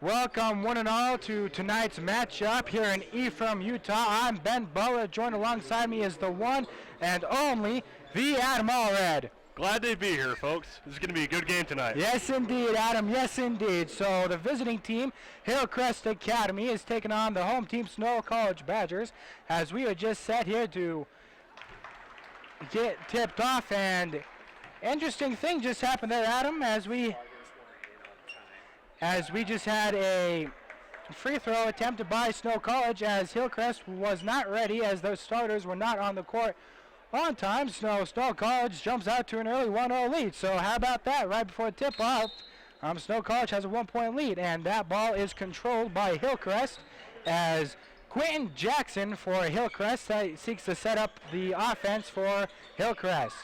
Welcome one and all to tonight's matchup here in Ephraim, Utah. I'm Ben Butler. Joined alongside me is the one and only, the Adam Allred. Glad to be here, folks. This is going to be a good game tonight. Yes, indeed, Adam. Yes, indeed. So the visiting team, Hillcrest Academy, is taking on the home team, Snow College Badgers, as we are just set here to get tipped off. And interesting thing just happened there, Adam, as we just had a free throw attempted by Snow College, as Hillcrest was not ready, as those starters were not on the court on time. Snow College jumps out to an early 1-0 lead. So how about that? Right before tip-off, Snow College has a 1-point lead, and that ball is controlled by Hillcrest, as Quentin Jackson for Hillcrest seeks to set up the offense for Hillcrest.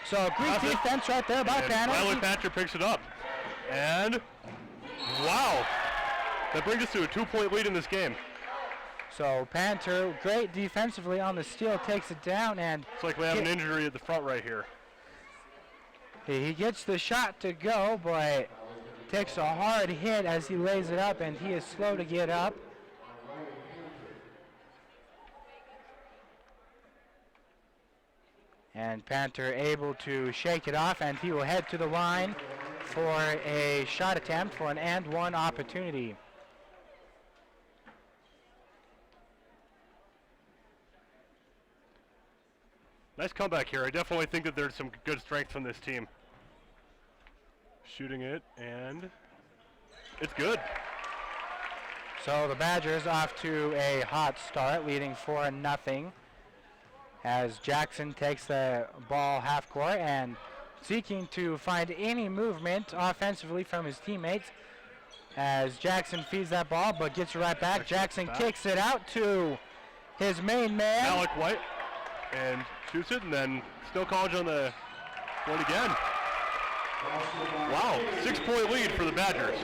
So great defense right there by Panther. Finally, Panther picks it up. And, wow, that brings us to a 2-point lead in this game. So Panther, great defensively on the steal, takes it down, and it's like we have an injury at the front right here. He gets the shot to go, but takes a hard hit as he lays it up, and he is slow to get up. And Panther able to shake it off, and he will head to the line for a shot attempt for an and one opportunity. Nice comeback here. I definitely think that there's some good strength from this team. Shooting it, and it's good. So the Badgers off to a hot start, leading 4-0, as Jackson takes the ball half court and seeking to find any movement offensively from his teammates, as Jackson feeds that ball but gets it right back. Jackson kicks it out to his main man, Alec White, and shoots it, and then Snow College on the board again. Wow, 6-point lead for the Badgers.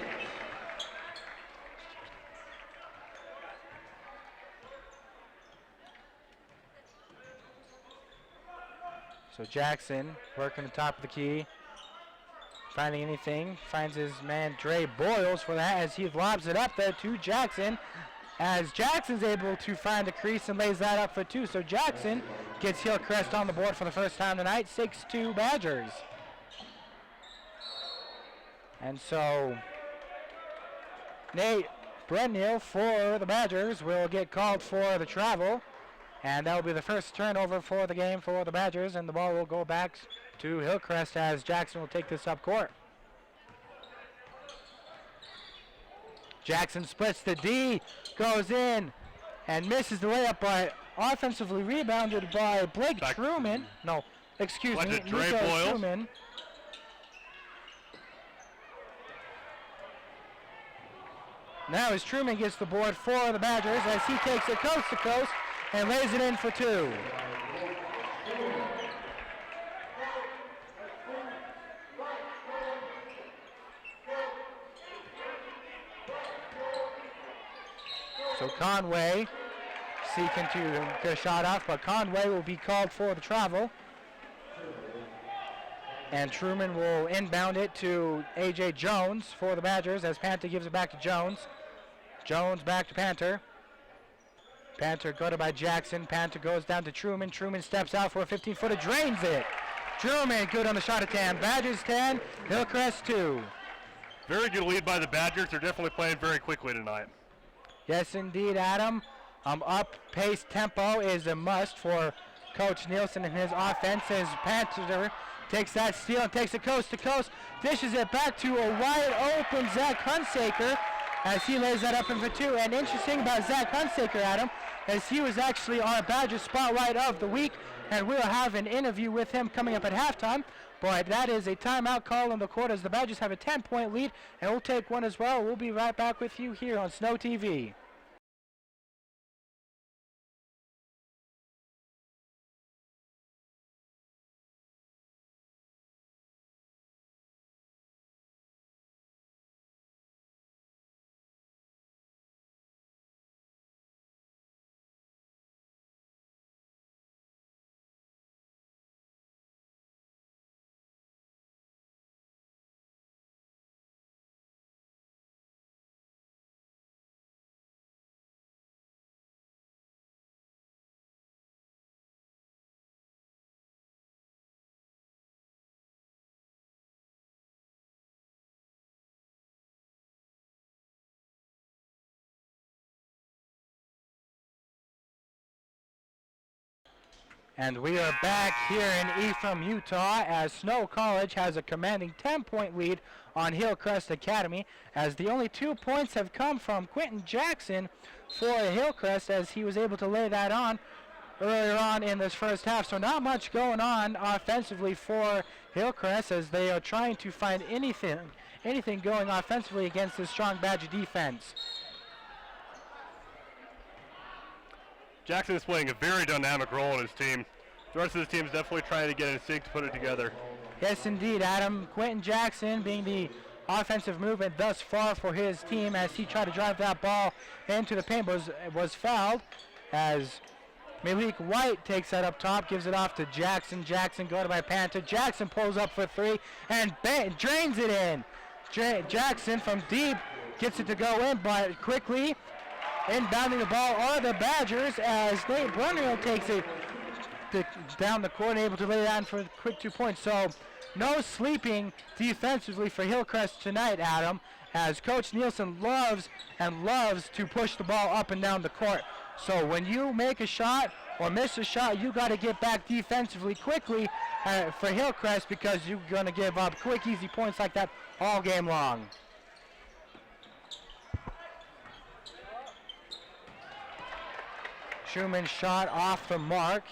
So Jackson working the top of the key, finding anything, finds his man Dre Boyles for that, as he lobs it up there to Jackson, as Jackson's able to find the crease and lays that up for two. So Jackson gets Hillcrest on the board for the first time tonight, 6-2 Badgers. And so Nate Brennhill for the Badgers will get called for the travel, and that will be the first turnover for the game for the Badgers, and the ball will go back to Hillcrest as Jackson will take this up court. Jackson splits the D, goes in, and misses the layup, but offensively rebounded by Blake Truman. No, excuse me, Nico Truman. Now as Truman gets the board for the Badgers, as he takes it coast to coast and lays it in for two. So Conway seeking to get a shot off, but Conway will be called for the travel. And Truman will inbound it to A.J. Jones for the Badgers, as Panther gives it back to Jones. Jones back to Panther. Panther guarded by Jackson. Panther goes down to Truman. Truman steps out for a 15-footer, drains it. Truman good on the shot attempt. Badgers 10, Hillcrest 2. Very good lead by the Badgers. They're definitely playing very quickly tonight. Yes, indeed, Adam. Up-paced tempo is a must for Coach Nielsen and his offense, as Panther takes that steal and takes it coast to coast, dishes it back to a wide-open Zach Hunsaker, as he lays that up in for two. And interesting about Zach Hunsaker, Adam, as he was actually our Badger Spotlight of the week, and we'll have an interview with him coming up at halftime. But that is a timeout call in the court, as the Badgers have a 10-point lead, and we'll take one as well. We'll be right back with you here on Snow TV. And we are back here in Ephraim, Utah, as Snow College has a commanding 10-point lead on Hillcrest Academy, as the only 2 points have come from Quentin Jackson for Hillcrest, as he was able to lay that on earlier on in this first half. So not much going on offensively for Hillcrest, as they are trying to find anything going offensively against this strong Badger defense. Jackson is playing a very dynamic role in his team. The rest of his team is definitely trying to get in sync to put it together. Yes, indeed, Adam. Quentin Jackson being the offensive movement thus far for his team, as he tried to drive that ball into the paint, was fouled, as Malik White takes that up top, gives it off to Jackson. Jackson guarded by Panther. Jackson pulls up for 3 and drains it in. Jackson from deep gets it to go in, but quickly inbounding the ball are the Badgers, as Nate Brunner takes it down the court, able to lay down for a quick 2 points. So no sleeping defensively for Hillcrest tonight, Adam, as Coach Nielsen loves to push the ball up and down the court. So when you make a shot or miss a shot, you got to get back defensively quickly for Hillcrest, because you're going to give up quick, easy points like that all game long. Schumann shot off the mark.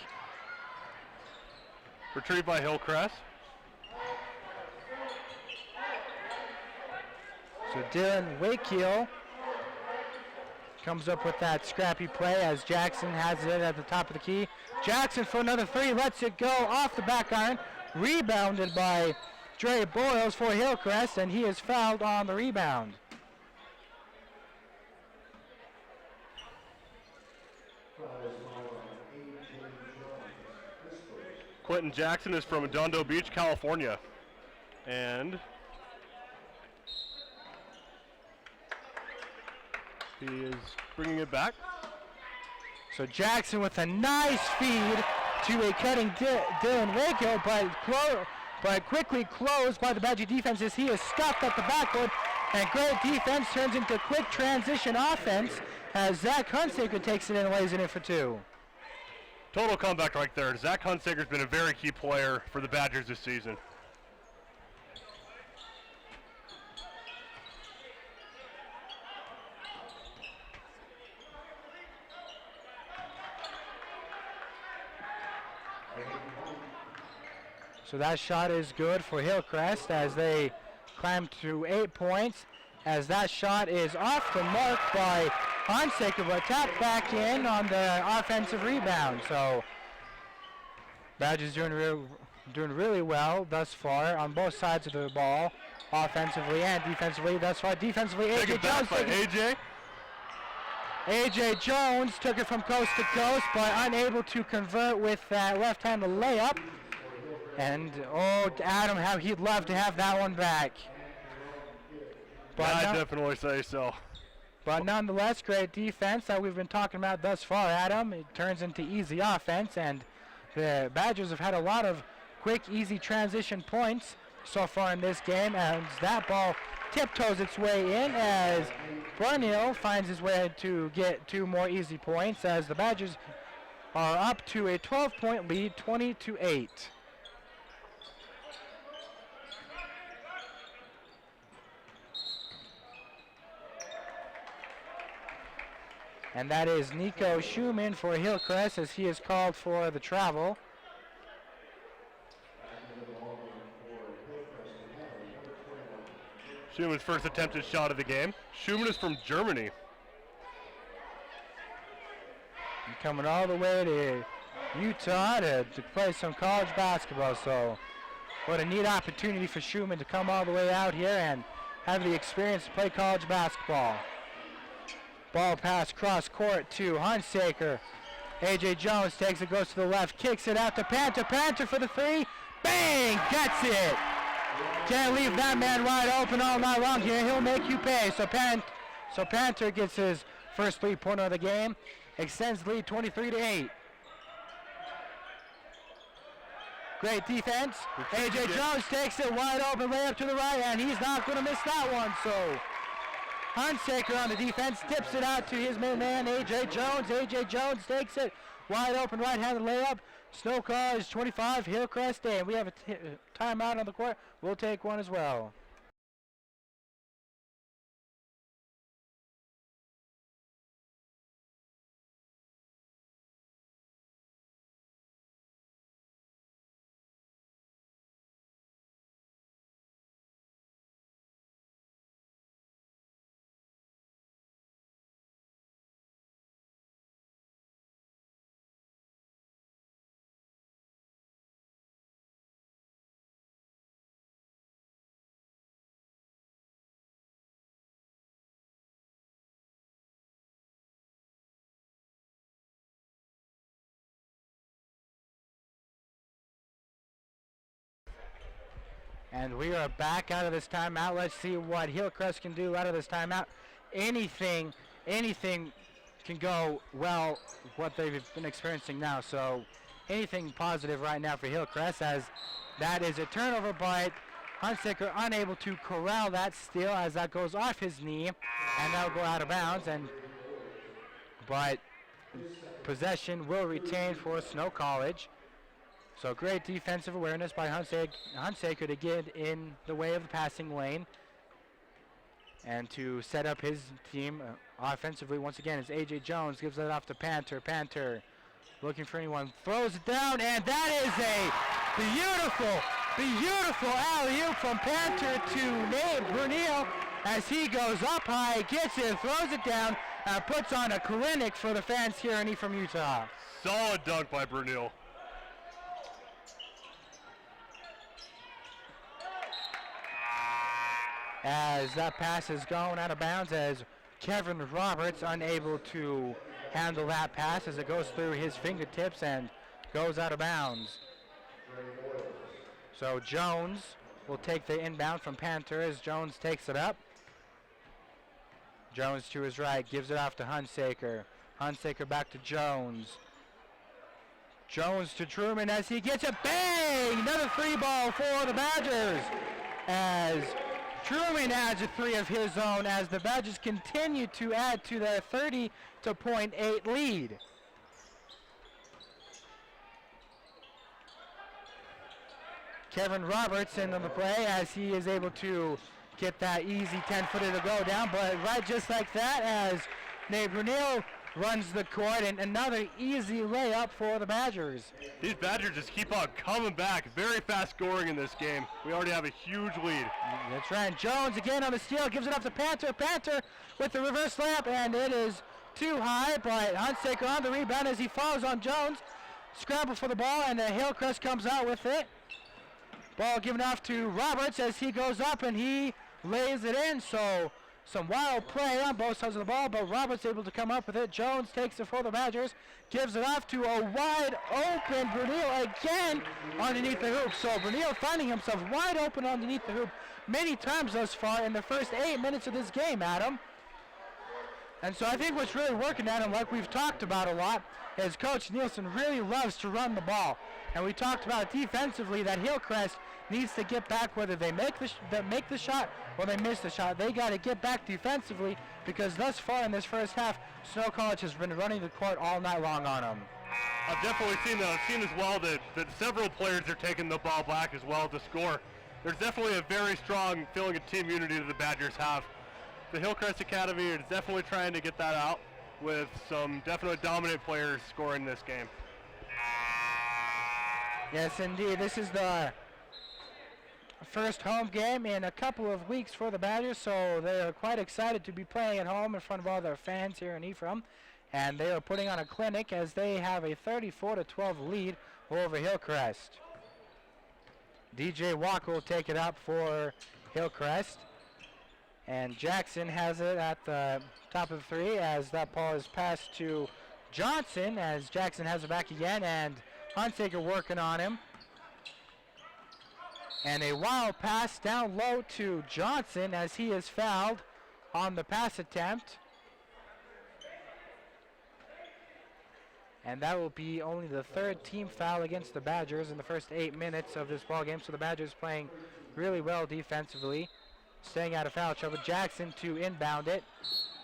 Retrieved by Hillcrest. So Dylan Wakeel comes up with that scrappy play, as Jackson has it at the top of the key. Jackson for another 3, lets it go off the back iron. Rebounded by Dre Boyles for Hillcrest, and he is fouled on the rebound. Quentin Jackson is from Redondo Beach, California. And he is bringing it back. So Jackson with a nice feed to a cutting Dylan Waco, but quickly closed by the Badger defense, as he is stuffed at the backboard. And great defense turns into quick transition offense, as Zach Hunsaker takes it in and lays it in for 2. Total comeback right there. Zach Hunsaker's been a very key player for the Badgers this season. So that shot is good for Hillcrest, as they climb to 8 points, as that shot is off the mark by Hunsaker, but tapped back in on the offensive rebound. So Badgers doing really well thus far on both sides of the ball, offensively and defensively thus far. Defensively, AJ Jones. AJ Jones took it from coast to coast, but unable to convert with that left-handed layup. And oh, Adam, how he'd love to have that one back. But I definitely say so. But nonetheless, great defense that we've been talking about thus far, Adam. It turns into easy offense, and the Badgers have had a lot of quick, easy transition points so far in this game, as that ball tiptoes its way in, as Brunhill finds his way to get 2 more easy points, as the Badgers are up to a 12-point lead, 20-8. And that is Nico Schumann for Hillcrest, as he is called for the travel. Schumann's first attempted shot of the game. Schumann is from Germany. And coming all the way to Utah to play some college basketball. So what a neat opportunity for Schumann to come all the way out here and have the experience to play college basketball. Ball pass cross court to Hunsaker. AJ Jones takes it, goes to the left, kicks it out to Panther. Panther for the 3. Bang! Gets it! Can't leave that man wide open all night long here. He'll make you pay. So Panther gets his first 3-pointer of the game. Extends the lead 23-8. Great defense. AJ Jones takes it wide open, layup to the right, and he's not going to miss that one. So Hunsaker on the defense tips it out to his main man, AJ Jones. AJ Jones takes it wide open, right-handed layup Snow College 25, Hillcrest 8. We have a timeout on the court. We'll take one as well. And we are back out of this timeout. Let's see what Hillcrest can do out of this timeout. Anything can go well, what they've been experiencing now. So anything positive right now for Hillcrest, as that is a turnover, but Hunsaker unable to corral that steal as that goes off his knee, and that'll go out of bounds. But possession will retain for Snow College. So great defensive awareness by Hunsaker to get in the way of the passing lane and to set up his team offensively. Once again, as A.J. Jones gives it off to Panther. Panther looking for anyone, throws it down, and that is a beautiful alley-oop from Panther to Nate Brunel as he goes up high, gets it, throws it down, and puts on a clinic for the fans here in from Utah. Solid dunk by Brunel. As that pass is going out of bounds, as Kevin Roberts unable to handle that pass as it goes through his fingertips and goes out of bounds. So Jones will take the inbound from Panther as Jones takes it up. Jones to his right, gives it off to Hunsaker. Hunsaker back to Jones. Jones to Truman as he gets it. Bang! Another three ball for the Badgers. As Truman adds a three of his own as the Badgers continue to add to their 30-0.8 lead. Kevin Roberts in on the play as he is able to get that easy 10-footer to go down, but right just like that as Nate Brunel runs the court, and another easy layup for the Badgers. These Badgers just keep on coming back. Very fast scoring in this game. We already have a huge lead. That's right. Jones again on the steal, gives it up to Panther. Panther with the reverse layup, and it is too high, but Hunsaker on the rebound as he falls on Jones. Scramble for the ball, and Hillcrest comes out with it. Ball given off to Roberts as he goes up, and he lays it in. So some wild play on both sides of the ball, but Roberts able to come up with it. Jones takes it for the Badgers, gives it off to a wide open Brunel again underneath the hoop. So Brunel finding himself wide open underneath the hoop many times thus far in the first 8 minutes of this game, Adam. And so I think what's really working at him, like we've talked about a lot, is Coach Nielsen really loves to run the ball. And we talked about defensively that Hillcrest needs to get back, whether they make the shot or they miss the shot. They got to get back defensively because thus far in this first half, Snow College has been running the court all night long on them. I've definitely seen that. I've seen as well that several players are taking the ball back as well to score. There's definitely a very strong feeling of team unity that the Badgers have. The Hillcrest Academy is definitely trying to get that out with some definitely dominant players scoring this game. Yes, indeed. This is the first home game in a couple of weeks for the Badgers, so they are quite excited to be playing at home in front of all their fans here in Ephraim. And they are putting on a clinic as they have a 34-12 lead over Hillcrest. DJ Walker will take it up for Hillcrest. And Jackson has it at the top of the three as that ball is passed to Johnson as Jackson has it back again, and Hunsaker working on him. And a wild pass down low to Johnson as he is fouled on the pass attempt. And that will be only the third team foul against the Badgers in the first 8 minutes of this ball game. So the Badgers playing really well defensively, staying out of foul trouble. Jackson to inbound it.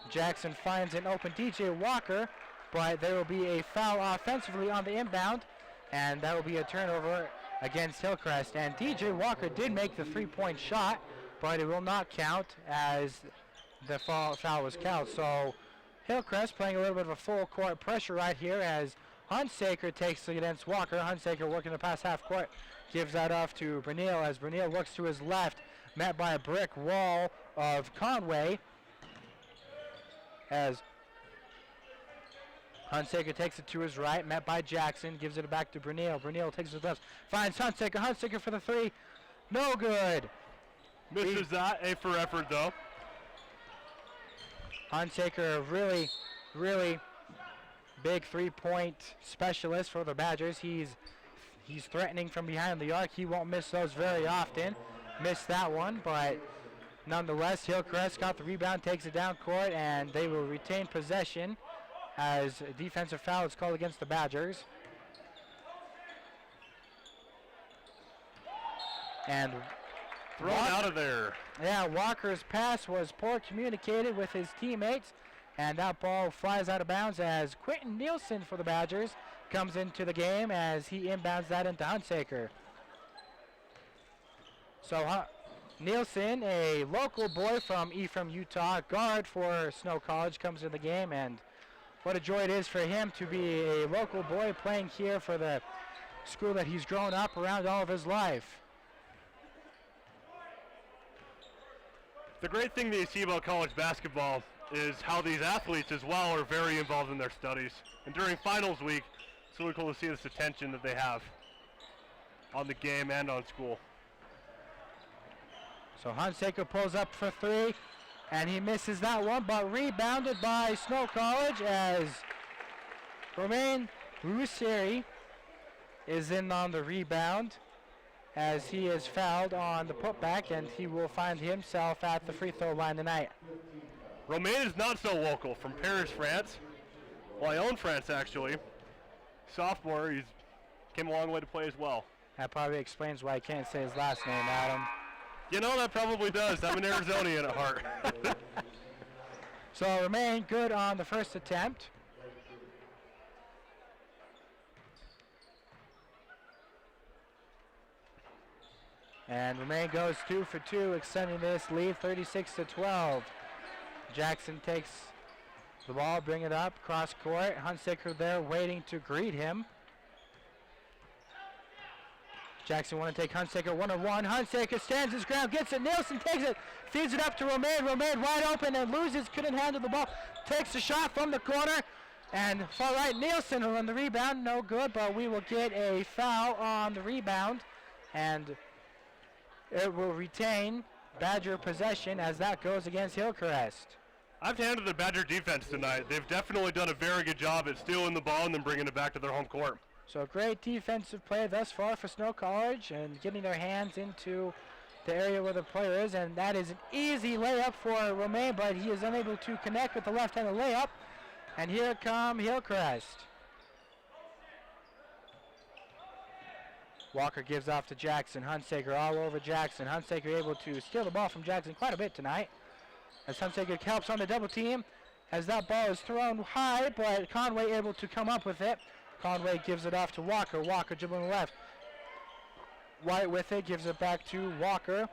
Jackson finds an open DJ Walker, but there will be a foul offensively on the inbound And that will be a turnover against Hillcrest. And DJ Walker did make the three-point shot, but it will not count as the foul was counted. So Hillcrest playing a little bit of a full court pressure right here as Hunsaker takes it against Walker. Hunsaker working the pass half court. Gives that off to Bernil as Bernil looks to his left, met by a brick wall of Conway. As Hunsaker takes it to his right, met by Jackson, gives it back to Bernil. Bernil takes it left, finds Hunsaker. Hunsaker for the three, no good. Misses that, A for effort though. Hunsaker, really, really big three-point specialist for the Badgers. He's threatening from behind the arc. He won't miss those very often. Missed that one, but nonetheless, Hillcrest got the rebound, takes it down court, and they will retain possession as a defensive foul is called against the Badgers. And thrown out of there. Yeah, Walker's pass was poor communicated with his teammates, and that ball flies out of bounds as Quentin Nielsen for the Badgers comes into the game as he inbounds that into Hunsaker. So Nielsen, a local boy from Ephraim, Utah, guard for Snow College, comes into the game, and what a joy it is for him to be a local boy playing here for the school that he's grown up around all of his life. The great thing that you see about college basketball is how these athletes as well are very involved in their studies. And during finals week, it's really cool to see this attention that they have on the game and on school. So Hunsaker pulls up for three, and he misses that one, but rebounded by Snow College as Romain Rousseri is in on the rebound as he is fouled on the putback, and he will find himself at the free throw line tonight. Romain is not so local, from Paris, France. Well, I own France, actually. Sophomore, he's came a long way to play as well. That probably explains why I can't say his last name, Adam. You know, that probably does. I'm an Arizonian at heart. So Romain good on the first attempt. And Romain goes 2 for 2, extending this lead 36-12. Jackson takes the ball, bring it up, cross court. Hunsaker there waiting to greet him. Jackson want to take Hunsaker one-on-one. Hunsaker stands his ground, gets it. Nielsen takes it, feeds it up to Romain. Romain wide open and loses, couldn't handle the ball. Takes a shot from the corner. And far right, Nielsen on the rebound, no good, but we will get a foul on the rebound. And it will retain Badger possession as that goes against Hillcrest. I've handled the Badger defense tonight. They've definitely done a very good job at stealing the ball and then bringing it back to their home court. So great defensive play thus far for Snow College and getting their hands into the area where the player is, and that is an easy layup for Romain, but he is unable to connect with the left-handed layup. And here come Hillcrest. Walker gives off to Jackson. Hunsaker all over Jackson. Hunsaker able to steal the ball from Jackson quite a bit tonight. As Hunsaker helps on the double team as that ball is thrown high, but Conway able to come up with it. Conway gives it off to Walker. Walker dribbling left. White with it, gives it back to Walker.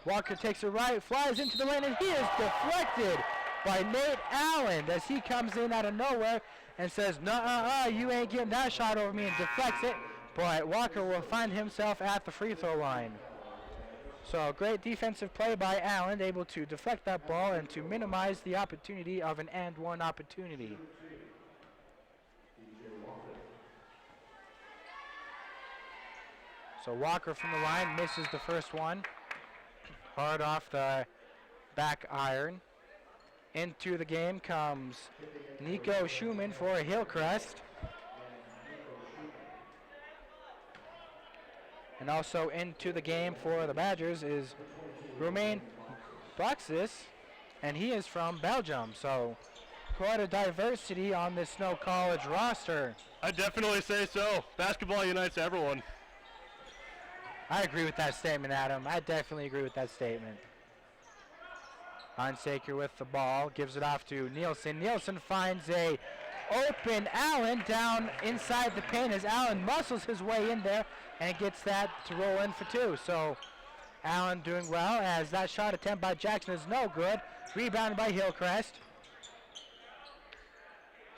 Walker takes it right, flies into the lane, and he is deflected by Nate Allen as he comes in out of nowhere and says, "Nuh-uh, you ain't getting that shot over me," and deflects it. But Walker will find himself at the free throw line. So great defensive play by Allen, able to deflect that ball and to minimize the opportunity of an and one opportunity. So Walker from the line misses the first one. Hard off the back iron. Into the game comes Nico Schumann for Hillcrest. And also into the game for the Badgers is Romain Boxis, and he is from Belgium. So quite a diversity on this Snow College roster. I definitely say so. Basketball unites everyone. I agree with that statement, Adam. I definitely agree with that statement. Hunsaker with the ball, gives it off to Nielsen. Nielsen finds a open Allen down inside the paint as Allen muscles his way in there and gets that to roll in for 2. So Allen doing well as that shot attempt by Jackson is no good. Rebounded by Hillcrest.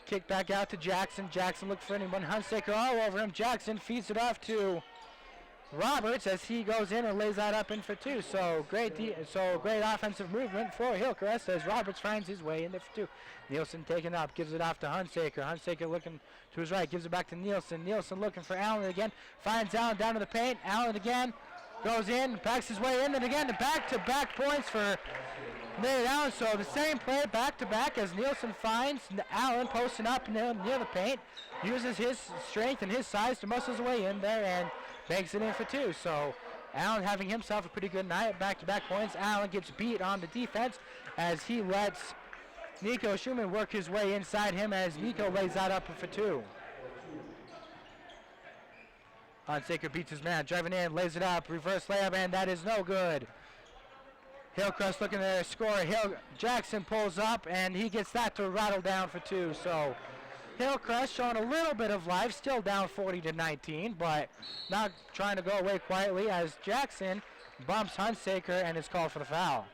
Kick back out to Jackson. Jackson looking for anyone. Hunsaker all over him. Jackson feeds it off to Roberts as he goes in and lays that up in for 2. So great offensive movement for Hillcrest as Roberts finds his way in there for 2. Nielsen taking up, gives it off to Hunsaker. Hunsaker looking to his right, gives it back to Nielsen. Nielsen looking for Allen again. Finds Allen down to the paint. Allen again goes in, backs his way in, and again the back-to-back points for Nate Allen. So the same play back-to-back as Nielsen finds Allen posting up near the paint, uses his strength and his size to muscle his way in there and banks it in for 2. So Allen having himself a pretty good night, back-to-back points. Allen gets beat on the defense as he lets Nico Schumann work his way inside him as Nico lays that up for 2. Hunsaker beats his man, driving in, lays it up, reverse layup, and that is no good. Hillcrest looking to score. Jackson pulls up, and he gets that to rattle down for 2. So Hillcrest showing a little bit of life, still down 40-19, but not trying to go away quietly as Jackson bumps Hunsaker and is called for the foul.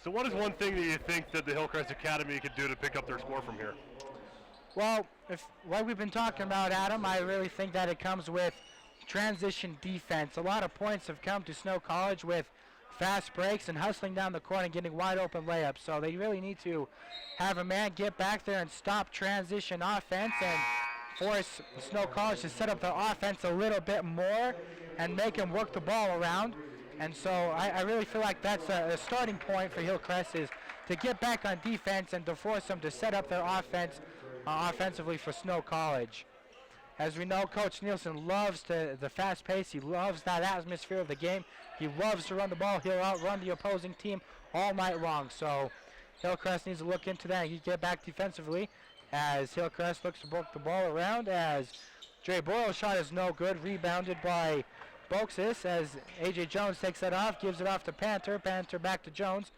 So what is one thing that you think that the Hillcrest Academy could do to pick up their score from here? Well, what we've been talking about, Adam, I really think that it comes with transition defense. A lot of points have come to Snow College with fast breaks and hustling down the court and getting wide open layups. So they really need to have a man get back there and stop transition offense and force Snow College to set up their offense a little bit more and make them work the ball around. And so I really feel like that's a starting point for Hillcrest is to get back on defense and to force them to set up their offense offensively for Snow College. As we know, Coach Nielsen loves the fast pace. He loves that atmosphere of the game. He loves to run the ball. He'll outrun the opposing team all night long. So Hillcrest needs to look into that and get back defensively as Hillcrest looks to work the ball around as Dre Boyle's shot is no good. Rebounded by Boxis as A.J. Jones takes that off, gives it off to Panther. Panther back to Jones.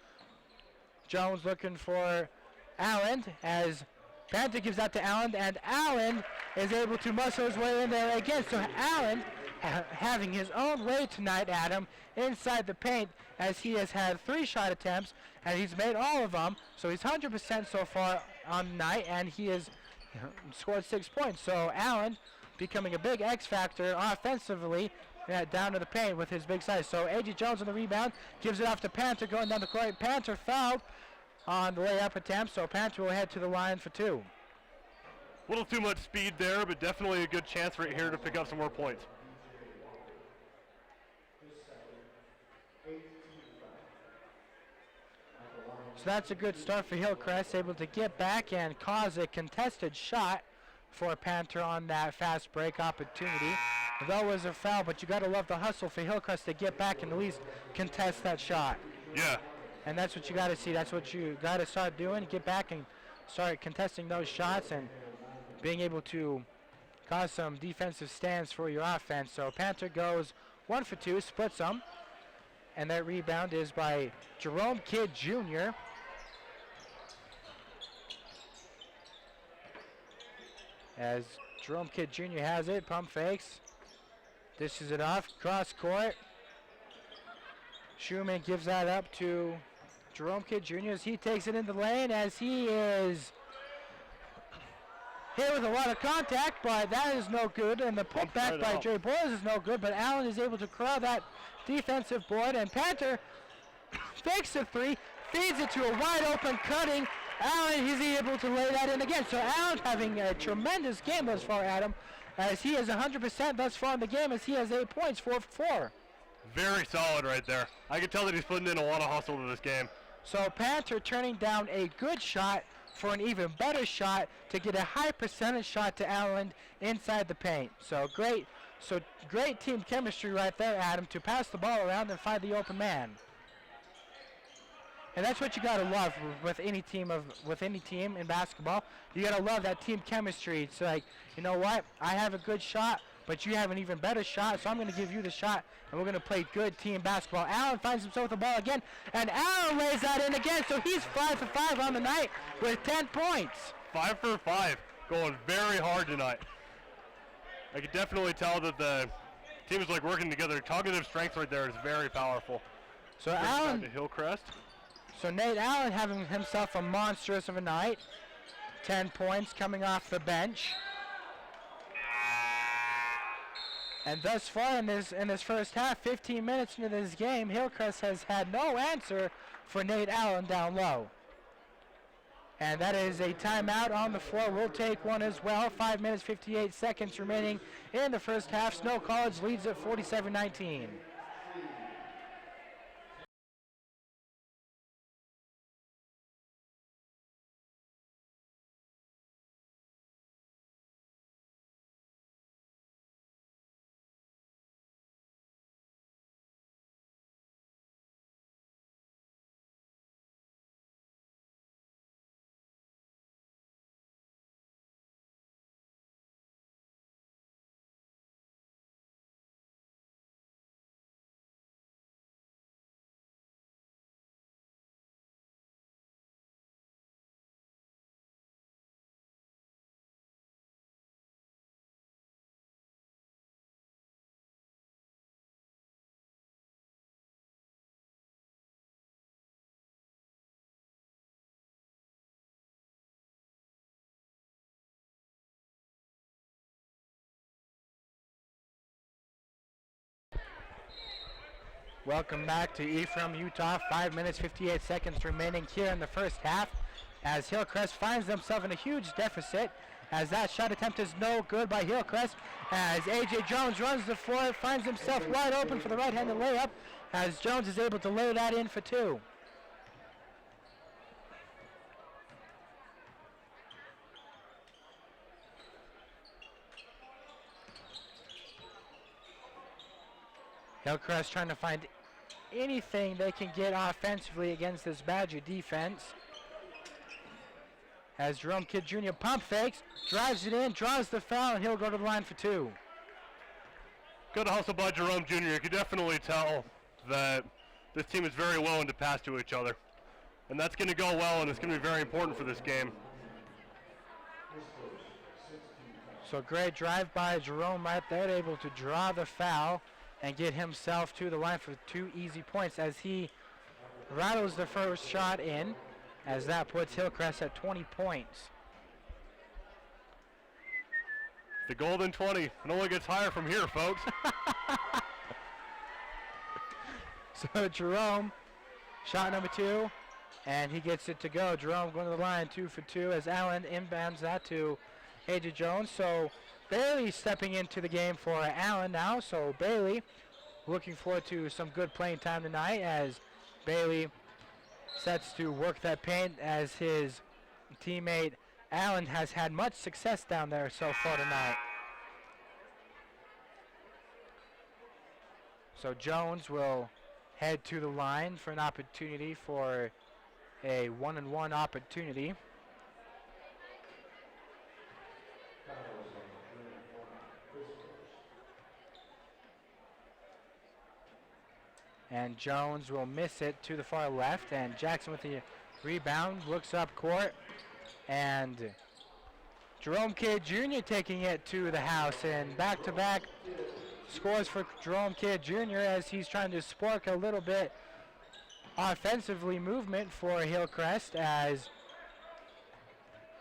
Jones looking for Allen as Panther gives that to Allen, and Allen is able to muscle his way in there again. So Allen having his own way tonight, Adam, inside the paint as he has had 3 shot attempts, and he's made all of them. So he's 100% so far on the night, and he has scored 6 points. So Allen becoming a big X factor offensively down to the paint with his big size. So A.J. Jones on the rebound, gives it off to Panther going down the court. Panther fouled on the layup attempt, so Panther will head to the line for 2. A little too much speed there, but definitely a good chance right here to pick up some more points. So that's a good start for Hillcrest, able to get back and cause a contested shot for Panther on that fast break opportunity. That was a foul, but you got to love the hustle for Hillcrest to get back and at least contest that shot. Yeah. And that's what you got to see. That's what you got to start doing, get back and start contesting those shots and being able to cause some defensive stands for your offense. So Panther goes 1 for 2, splits them. And that rebound is by Jerome Kidd Jr. As Jerome Kidd Jr. has it, pump fakes. Dishes it off, cross court. Schumann gives that up to Jerome Kidd Jr. as he takes it in the lane as he is hit with a lot of contact, but that is no good. And the putback by Jay Boyles is no good, but Allen is able to corral that defensive board, and Panther fakes a 3, feeds it to a wide open cutting Allen. He's able to lay that in again. So Allen having a tremendous game thus far, Adam, as he is 100% thus far in the game as he has 8 points, 4 for 4. Very solid right there. I can tell that he's putting in a lot of hustle to this game. So Panther turning down a good shot for an even better shot to get a high percentage shot to Allen inside the paint. So great team chemistry right there, Adam, to pass the ball around and find the open man. And that's what you gotta love with any team in basketball. You gotta love that team chemistry. It's like, you know what? I have a good shot. but you have an even better shot, so I'm going to give you the shot, and we're going to play good team basketball. Allen finds himself with the ball again, and Allen lays that in again, so he's 5 for 5 on the night with 10 points. 5 for 5, going very hard tonight. I can definitely tell that the team is like working together. Cognitive strength right there is very powerful. So Allen, to Hillcrest. So Nate Allen having himself a monstrous of a night. 10 points coming off the bench. And thus far in this first half, 15 minutes into this game, Hillcrest has had no answer for Nate Allen down low. And that is a timeout on the floor. We'll take one as well. 5 minutes, 58 seconds remaining in the first half. Snow College leads at 47-19. Welcome back to Ephraim, Utah. 5 minutes, 58 seconds remaining here in the first half as Hillcrest finds themselves in a huge deficit as that shot attempt is no good by Hillcrest as A.J. Jones runs the floor, finds himself wide open for the right-handed layup as Jones is able to lay that in for two. Hillcrest trying to find anything they can get offensively against this Badger defense. As Jerome Kidd Jr. pump fakes, drives it in, draws the foul, and he'll go to the line for two. Good hustle by Jerome Jr. You can definitely tell that this team is very willing to pass to each other. And that's going to go well, and it's going to be very important for this game. So great drive by Jerome right there, able to draw the foul and get himself to the line for 2 easy points as he rattles the first shot in, as that puts Hillcrest at 20 points. The golden 20. It only gets higher from here, folks. So Jerome, shot number 2, and he gets it to go. Jerome going to the line, 2 for 2, as Allen inbounds that to A.J. Jones. So Bailey stepping into the game for Allen now. So Bailey looking forward to some good playing time tonight as Bailey sets to work that paint as his teammate Allen has had much success down there so far tonight. So Jones will head to the line for an opportunity for a 1-on-1 opportunity. And Jones will miss it to the far left, and Jackson with the rebound looks up court, and Jerome Kidd Jr. taking it to the house, and back-to-back scores for Jerome Kidd Jr. as he's trying to spark a little bit offensively movement for Hillcrest as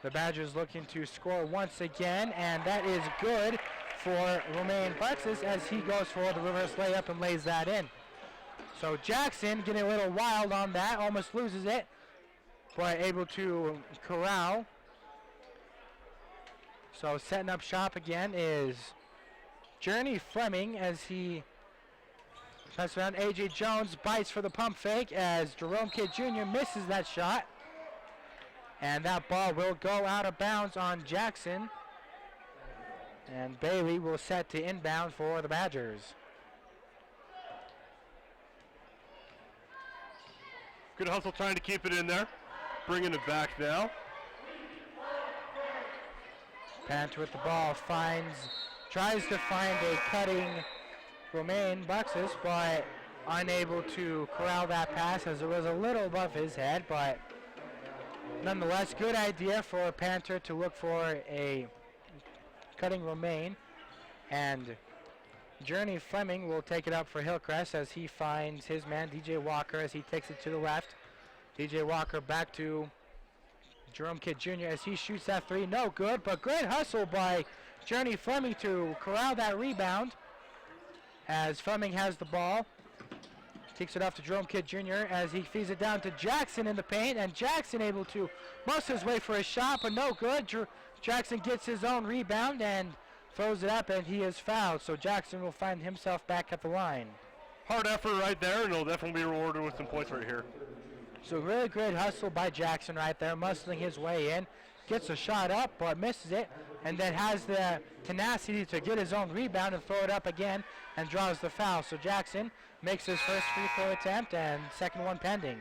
the Badgers looking to score once again, and that is good for Romain Plexus as he goes for the reverse layup and lays that in. So Jackson getting a little wild on that, almost loses it, but able to corral. So setting up shop again is Journey Fleming as he passes around. A.J. Jones bites for the pump fake as Jerome Kidd Jr. misses that shot. And that ball will go out of bounds on Jackson. And Bailey will set to inbound for the Badgers. Good hustle trying to keep it in there. Bringing it back now. Pant with the ball finds tries to find a cutting Romain Buxus, but unable to corral that pass as it was a little above his head, but nonetheless, good idea for Panther to look for a cutting Romain, and Journey Fleming will take it up for Hillcrest as he finds his man DJ Walker as he takes it to the left. DJ Walker back to Jerome Kidd Jr. as he shoots that three. No good, but great hustle by Journey Fleming to corral that rebound as Fleming has the ball. Takes it off to Jerome Kidd Jr. as he feeds it down to Jackson in the paint, and Jackson able to muscle his way for a shot, but no good. Jackson gets his own rebound and throws it up, and he is fouled, so Jackson will find himself back at the line. Hard effort right there, and he'll definitely be rewarded with some points right here. So really great hustle by Jackson right there, muscling his way in. Gets a shot up, but misses it, and then has the tenacity to get his own rebound and throw it up again and draws the foul. So Jackson makes his first free throw attempt and second one pending.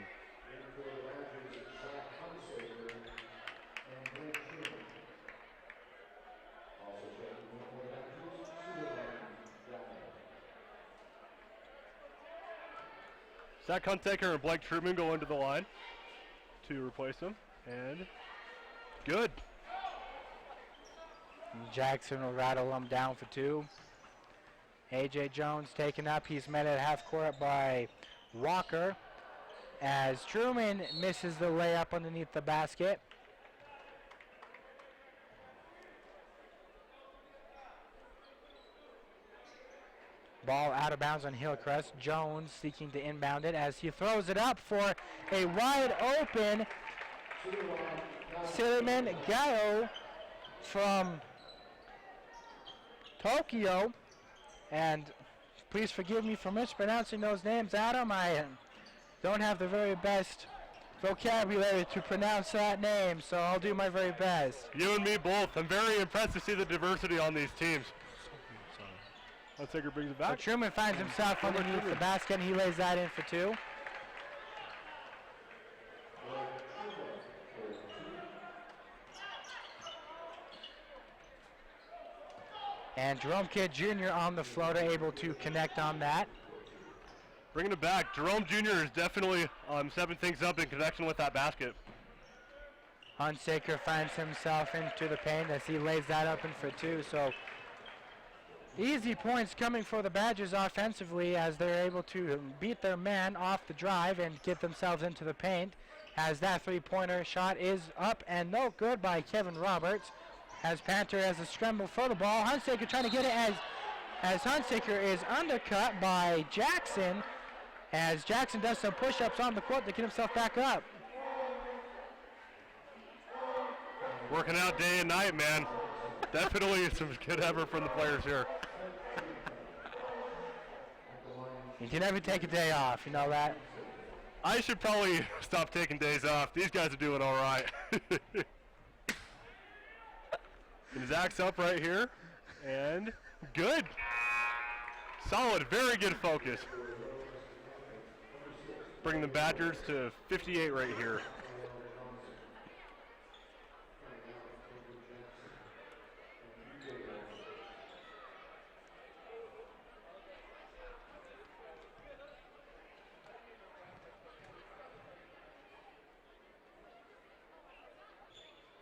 Zach Hunsaker and Blake Truman go into the line to replace him, and good. Jackson will rattle him down for two. A.J. Jones taken up. He's met at half court by Walker as Truman misses the layup underneath the basket. Ball out of bounds on Hillcrest. Jones seeking to inbound it as he throws it up for a wide open Silliman Gayo from Tokyo. And please forgive me for mispronouncing those names, Adam. I don't have the very best vocabulary to pronounce that name, so I'll do my very best. You and me both. I'm very impressed to see the diversity on these teams. Hunsaker brings it back. So Truman finds himself underneath the basket, and he lays that in for two. And Jerome Kidd Jr. on the floater, able to connect on that. Bringing it back. Jerome Jr. is definitely stepping things up in connection with that basket. Hunsaker finds himself into the paint as he lays that up in for two. So easy points coming for the Badgers offensively as they're able to beat their man off the drive and get themselves into the paint. As that three-pointer shot is up and no good by Kevin Roberts. As Panther has a scramble for the ball. Hunsaker trying to get it as Hunsaker is undercut by Jackson. As Jackson does some push-ups on the court to get himself back up. Working out day and night, man. Definitely some good effort from the players here. You can never take a day off, you know that? I should probably stop taking days off. These guys are doing all right. And Zach's up right here. And good. Solid, very good focus. Bringing the Badgers to 58 right here.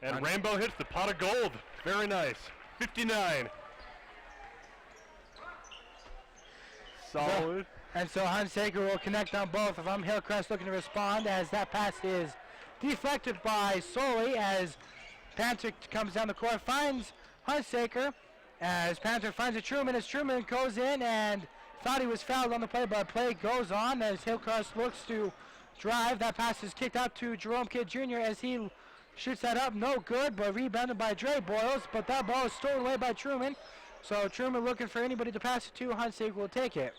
And Rainbow hits the pot of gold. Very nice. 59. Solid. And so Hunsaker will connect on both of them. Hillcrest looking to respond as that pass is deflected by Soley as Panther comes down the court, finds Hunsaker as Panther finds a Truman as Truman goes in and thought he was fouled on the play, but play goes on as Hillcrest looks to drive. That pass is kicked out to Jerome Kidd Jr. as he shoots that up, no good, but rebounded by Dre Boyles, but that ball is stolen away by Truman. So Truman looking for anybody to pass it to. Hunsaker will take it.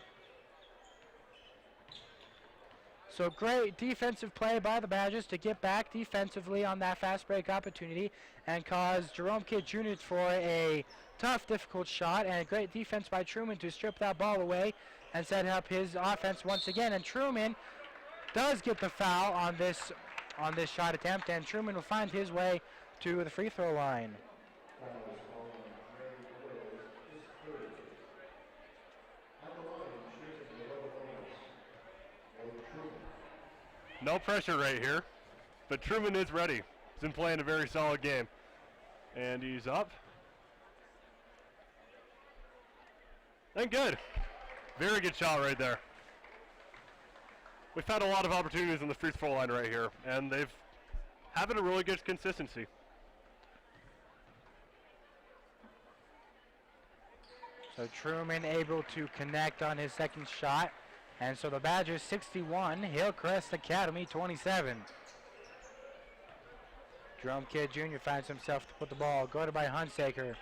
So great defensive play by the Badgers to get back defensively on that fast break opportunity and cause Jerome Kidd Jr. for a tough, difficult shot, and a great defense by Truman to strip that ball away and set up his offense once again. And Truman does get the foul on this shot attempt, and Truman will find his way to the free throw line. No pressure right here, but Truman is ready. He's been playing a very solid game. And he's up. And good. Very good shot right there. We've had a lot of opportunities in the free throw line right here, and they've having a really good consistency. So Truman able to connect on his second shot. And so the Badgers 61, Hillcrest Academy 27. Jerome Kidd Jr. finds himself to put the ball, guarded by Hunsaker.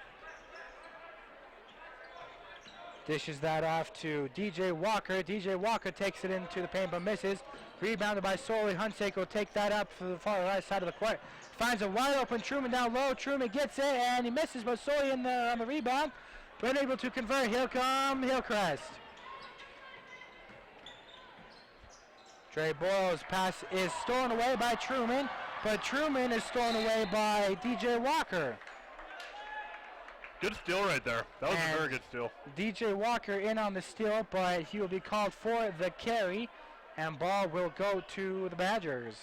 Dishes that off to DJ Walker. DJ Walker takes it into the paint but misses. Rebounded by Solly. Hunsaker will take that up for the far right side of the court. Finds a wide open Truman down low. Truman gets it and he misses, but Solly in there on the rebound. But able to convert. Here come Hillcrest. Trey Boyle's pass is stolen away by Truman, but Truman is stolen away by DJ Walker. Good steal right there. That was a very good steal. DJ Walker in on the steal, but he will be called for the carry, and ball will go to the Badgers.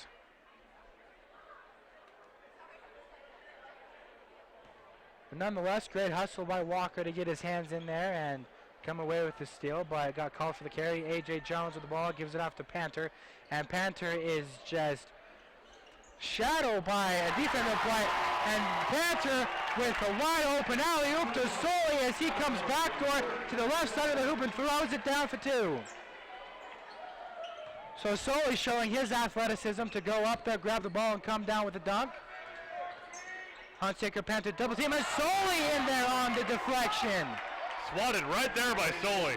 But nonetheless, great hustle by Walker to get his hands in there and come away with the steal, but got called for the carry. A.J. Jones with the ball, gives it off to Panther, and Panther is just shadowed by a defensive play, and Panther with a wide open alley-oop to Solly as he comes backdoor to the left side of the hoop and throws it down for two. So Solly showing his athleticism to go up there, grab the ball, and come down with the dunk. Hunsaker, Panther double team, and Solly in there on the deflection. Swatted right there by Solly.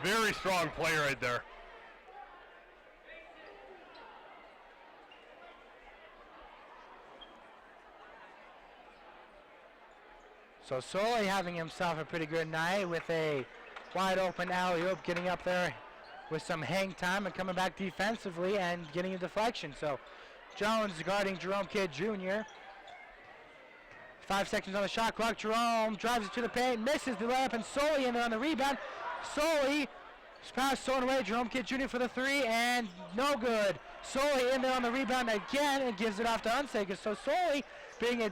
Very strong play right there. So Solly having himself a pretty good night with a wide open alley-oop, getting up there with some hang time and coming back defensively and getting a deflection. So Jones guarding Jerome Kidd Jr. 5 seconds on the shot clock. Jerome drives it to the paint, misses the layup, and Solly in there on the rebound. Solly pass stolen away. Jerome Kidd Jr. for the three, and no good. Solly in there on the rebound again and gives it off to Hunsaker. So Solly being a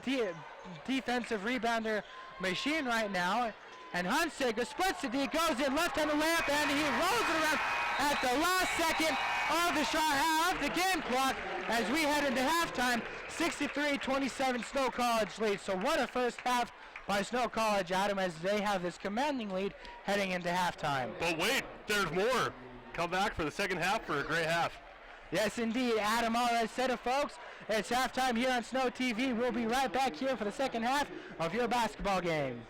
defensive rebounder machine right now, and Hunsaker splits the D, goes in left-handed layup, and he rolls it around at the last second of the shot half the game clock as we head into halftime. 63-27 Snow College lead. So what a first half by Snow College, Adam, as they have this commanding lead heading into halftime. But wait, there's more. Come back for the second half for a great half. Yes, indeed. Adam already said it, folks. It's halftime here on Snow TV. We'll be right back here for the second half of your basketball game.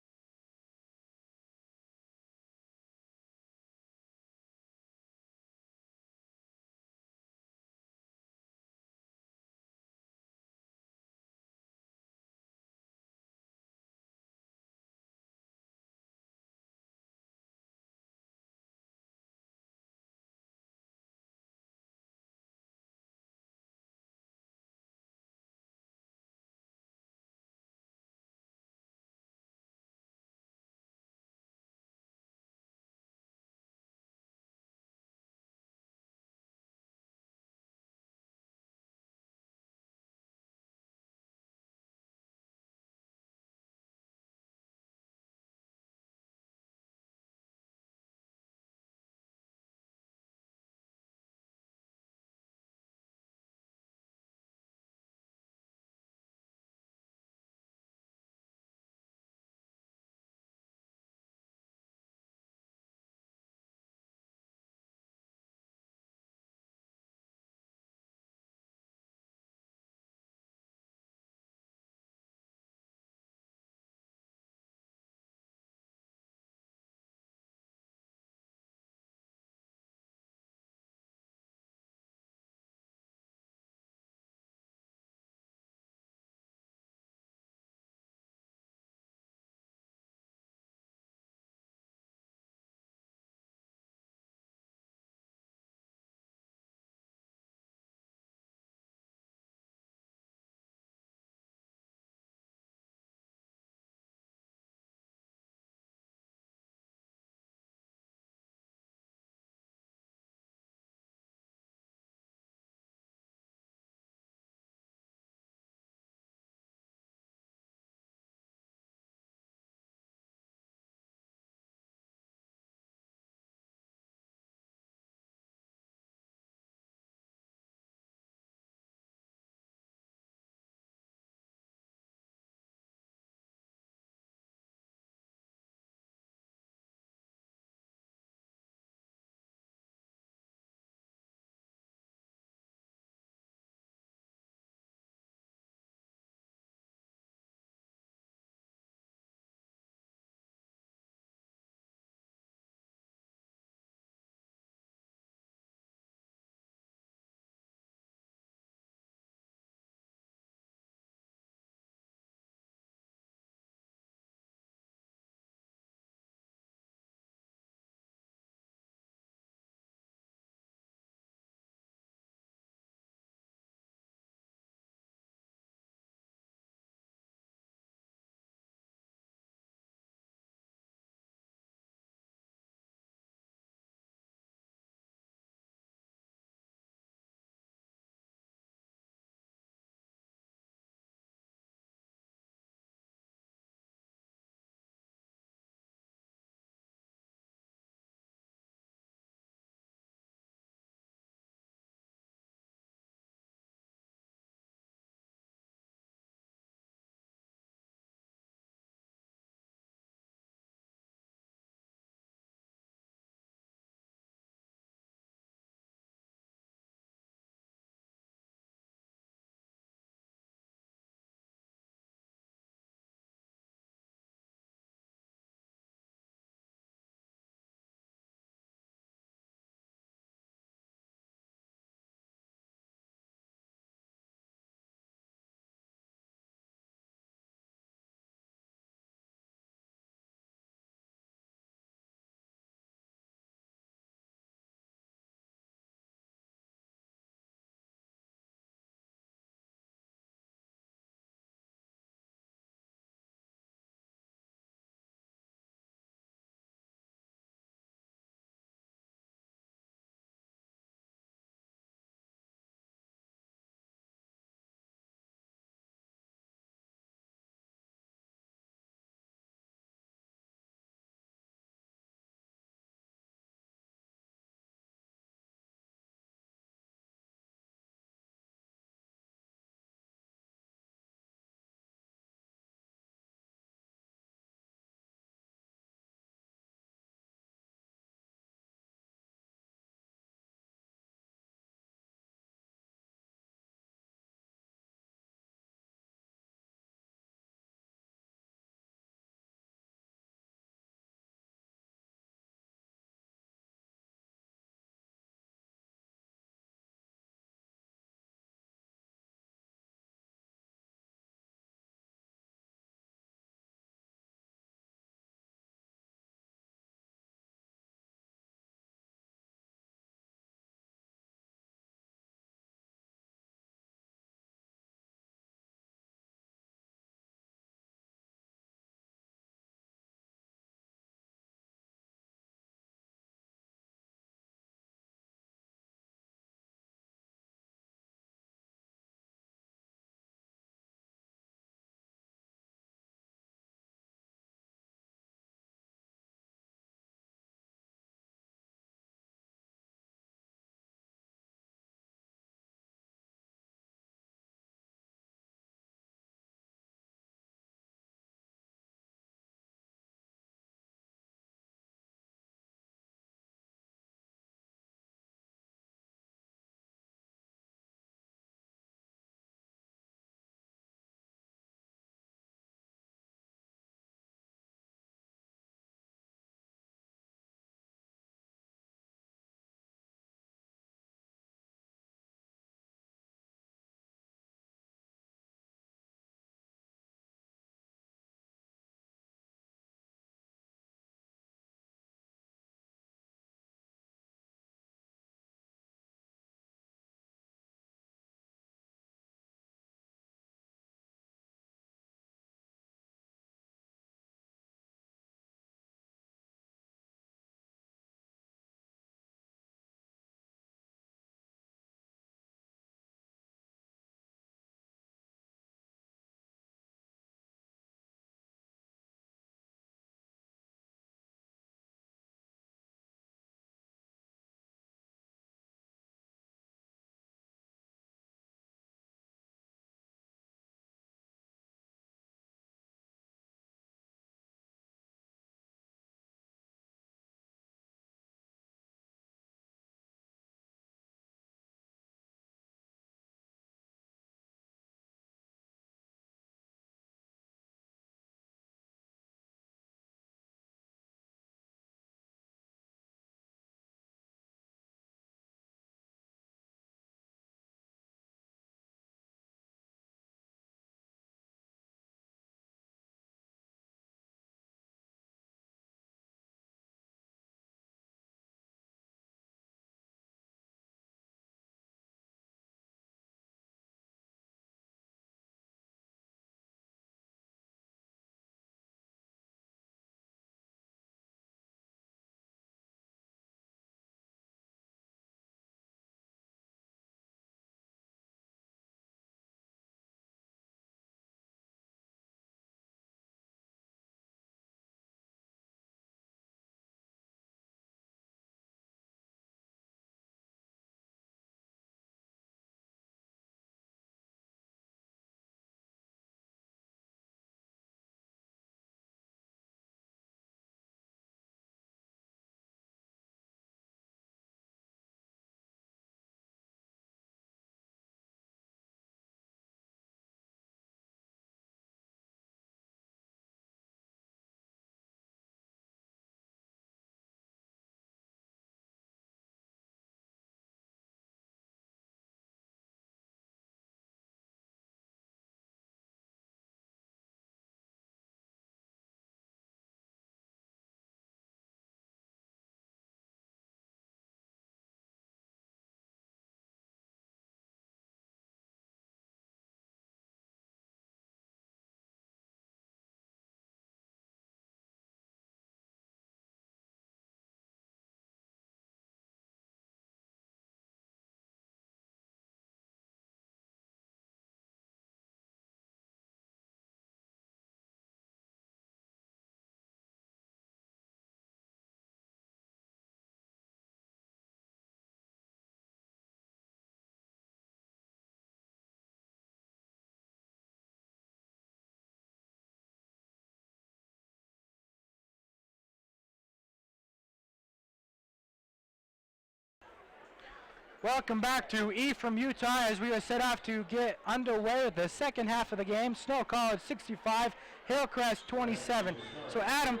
Welcome back to E from Utah as we are set off to get underway with the second half of the game. Snow College 65, Hillcrest 27. So Adam,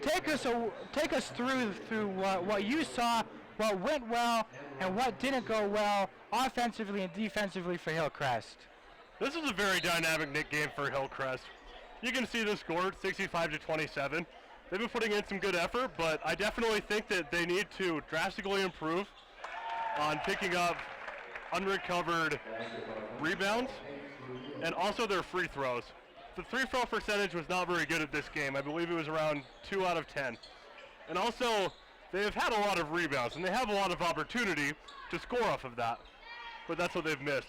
take us through what you saw, what went well, and what didn't go well offensively and defensively for Hillcrest. This is a very dynamic game for Hillcrest. You can see the score, 65-27. They've been putting in some good effort, but I definitely think that they need to drastically improve on picking up unrecovered rebounds and also their free throws. The free throw percentage was not very good at this game. I believe it was around 2 out of 10. And also, they have had a lot of rebounds, and they have a lot of opportunity to score off of that, but that's what they've missed.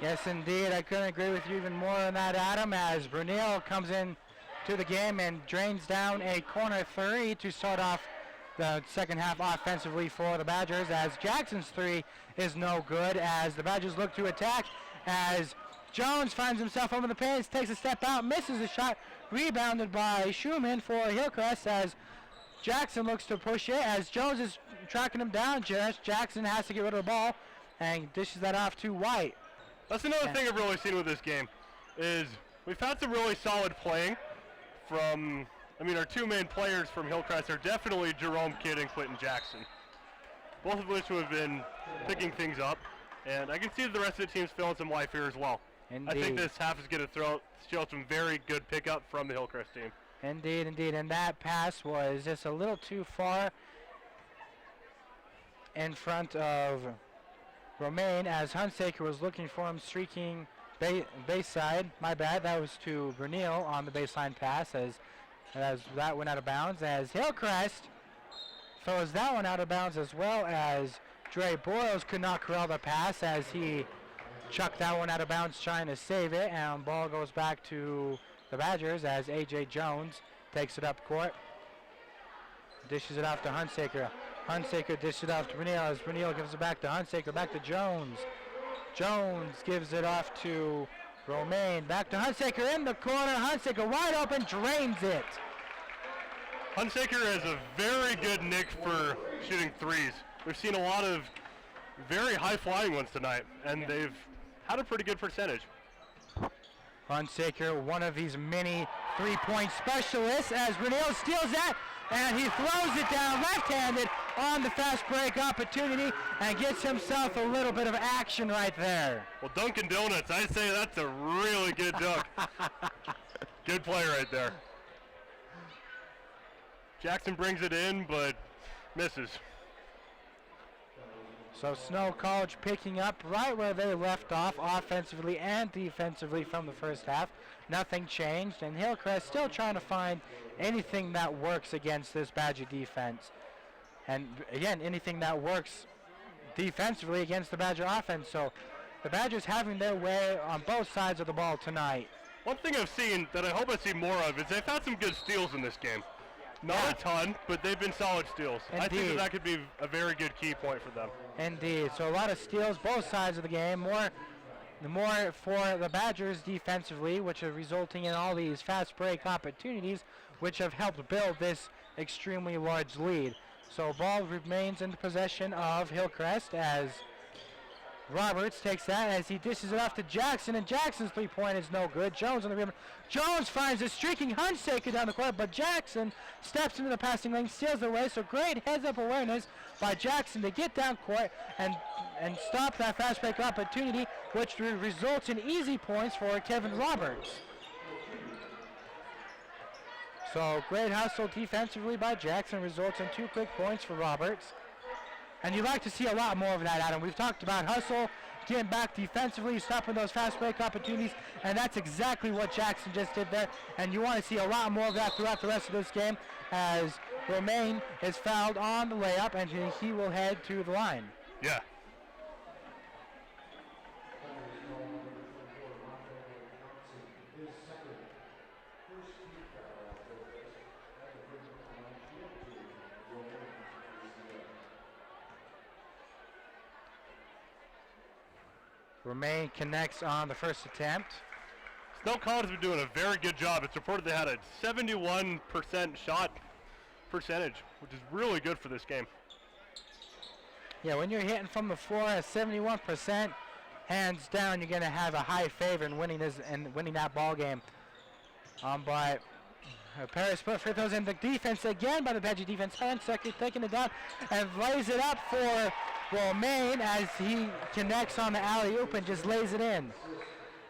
Yes, indeed. I couldn't agree with you even more on that, Adam, as Brunel comes in to the game and drains down a corner three to start off the second half offensively for the Badgers, as Jackson's three is no good, as the Badgers look to attack, as Jones finds himself over the paint, takes a step out, misses a shot, rebounded by Schumann for Hillcrest, as Jackson looks to push it, as Jones is tracking him down. Jackson has to get rid of the ball and dishes that off to White. That's another thing I've really seen with this game, is we've had some really solid playing from, our two main players from Hillcrest are definitely Jerome Kidd and Quentin Jackson, both of which have been picking things up, and I can see the rest of the team's feeling some life here as well. Indeed. I think this half is going to show some very good pickup from the Hillcrest team. Indeed, and that pass was just a little too far in front of Romaine, as Hunsaker was looking for him, streaking base side. My bad, that was to Brunel on the baseline pass, as that went out of bounds, as Hillcrest throws that one out of bounds, as well as Dre Boyles could not corral the pass as he chucked that one out of bounds trying to save it, and ball goes back to the Badgers as A.J. Jones takes it up court, dishes it off to Hunsaker. Hunsaker dishes it off to Brunel, as Brunel gives it back to Hunsaker, back to Jones. Jones gives it off to Romaine, back to Hunsaker in the corner. Hunsaker wide open, drains it. Hunsaker has a very good nick for shooting threes. We've seen a lot of very high-flying ones tonight, and they've had a pretty good percentage. Hunsaker, one of these mini three-point specialists, as Brunel steals that, and he throws it down left-handed on the fast break opportunity and gets himself a little bit of action right there. Well, Dunkin' Donuts, I say that's a really good dunk. Good play right there. Jackson brings it in, but misses. So Snow College picking up right where they left off offensively and defensively from the first half. Nothing changed, and Hillcrest still trying to find anything that works against this Badger defense. And again, anything that works defensively against the Badger offense. So the Badgers having their way on both sides of the ball tonight. One thing I've seen that I hope I see more of is they've had some good steals in this game. Not a ton, but they've been solid steals. Indeed. I think that could be a very good key point for them. Indeed. So a lot of steals, both sides of the game. More for the Badgers defensively, which are resulting in all these fast break opportunities, which have helped build this extremely large lead. So ball remains in the possession of Hillcrest as Roberts takes that as he dishes it off to Jackson, and Jackson's three-point is no good. Jones on the rim. Jones finds a streaking Hunsaker down the court, but Jackson steps into the passing lane, steals it away. So great heads-up awareness by Jackson to get down court and stop that fast break opportunity, which results in easy points for Kevin Roberts. So great hustle defensively by Jackson results in 2 quick points for Roberts. And you'd like to see a lot more of that, Adam. We've talked about hustle, getting back defensively, stopping those fast break opportunities, and that's exactly what Jackson just did there. And you want to see a lot more of that throughout the rest of this game as Romaine is fouled on the layup, and he will head to the line. Yeah. Romaine connects on the first attempt. Snow College has been doing a very good job. It's reported they had a 71% shot percentage, which is really good for this game. Yeah, when you're hitting from the floor at 71%, hands down, you're going to have a high favor in winning this and winning that ball game. But Paris put free throws in the defense again by the Badger defense. Hansecki taking it down and lays it up for Romaine as he connects on the alley-oop and just lays it in.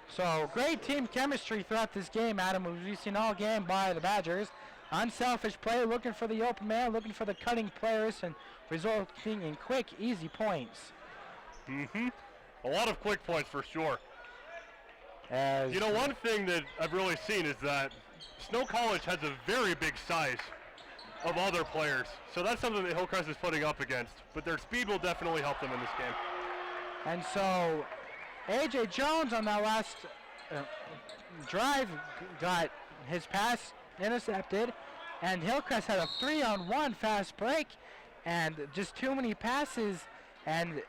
So great team chemistry throughout this game, Adam. We've seen all game by the Badgers. Unselfish play, looking for the open man, looking for the cutting players, and resulting in quick, easy points. A lot of quick points for sure. As you know, one thing that I've really seen is that Snow College has a very big size of other players. So that's something that Hillcrest is putting up against. But their speed will definitely help them in this game. And so A.J. Jones on that last drive got his pass intercepted. And Hillcrest had a 3-on-1 fast break. And just too many passes. And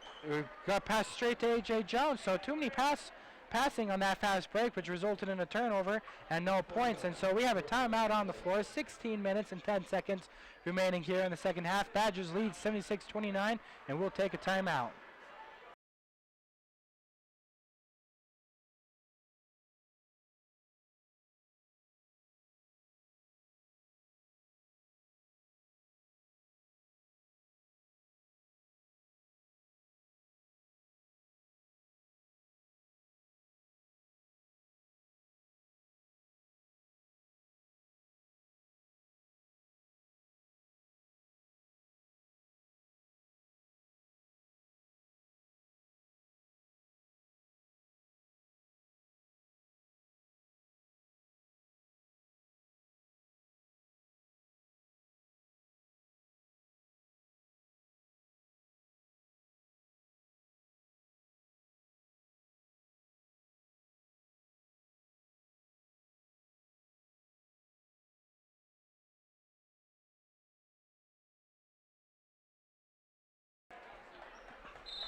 got passed straight to A.J. Jones. So too many passing on that fast break, which resulted in a turnover and no points. And so we have a timeout on the floor. 16 minutes and 10 seconds remaining here in the second half. Badgers lead 76-29, and we'll take a timeout.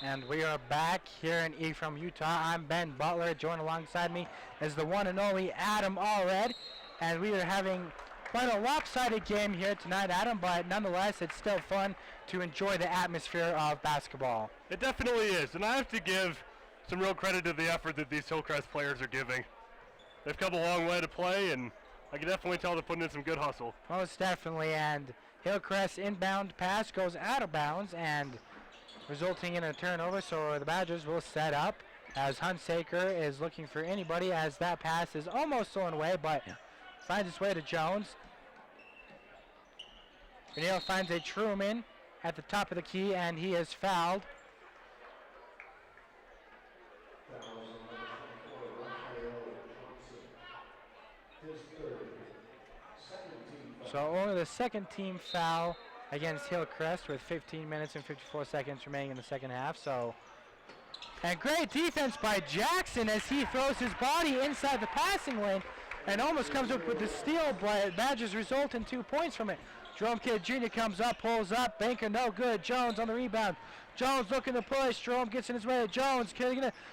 And we are back here in Ephraim, Utah. I'm Ben Butler. Joined alongside me is the one and only Adam Allred. And we are having quite a lopsided game here tonight, Adam, but nonetheless, it's still fun to enjoy the atmosphere of basketball. It definitely is, and I have to give some real credit to the effort that these Hillcrest players are giving. They've come a long way to play, and I can definitely tell they're putting in some good hustle. Most definitely, and Hillcrest inbound pass goes out of bounds, and resulting in a turnover, so the Badgers will set up as Hunsaker is looking for anybody as that pass is almost stolen away, but finds its way to Jones. O'Neal finds a Truman at the top of the key, and he is fouled. So only the second team foul against Hillcrest with 15 minutes and 54 seconds remaining in the second half. So, and great defense by Jackson as he throws his body inside the passing lane and almost comes up with the steal, but Badgers result in 2 points from it. Jerome Kidd Jr. comes up, pulls up, Banker no good. Jones on the rebound. Jones looking to push. Jerome gets in his way. Jones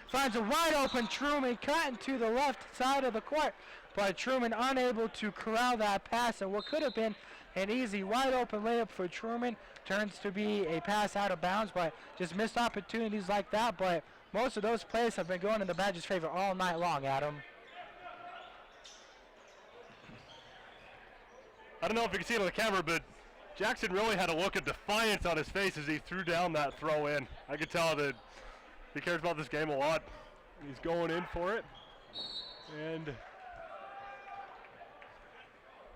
finds a wide open Truman cutting to the left side of the court, but Truman unable to corral that pass, and what could have been an easy wide open layup for Truman turns to be a pass out of bounds, but just missed opportunities like that. But most of those plays have been going in the Badgers' favor all night long, Adam. I don't know if you can see it on the camera, but Jackson really had a look of defiance on his face as he threw down that throw in. I could tell that he cares about this game a lot. He's going in for it. And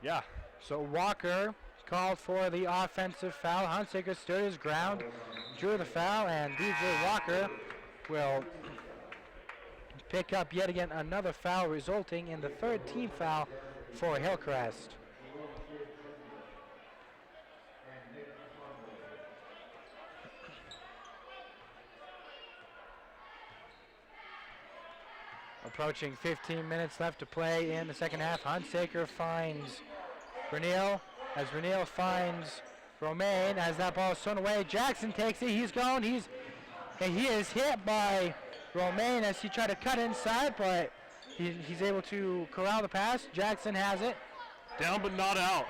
yeah. So Walker called for the offensive foul. Hunsaker stood his ground, drew the foul, and DJ Walker will pick up yet again another foul, resulting in the third team foul for Hillcrest. Approaching 15 minutes left to play in the second half. Hunsaker finds Reneel, as Reneel finds Romaine, as that ball is thrown away. Jackson takes it, he's gone, he is hit by Romaine as he tried to cut inside, but he's able to corral the pass. Jackson has it. Down but not out.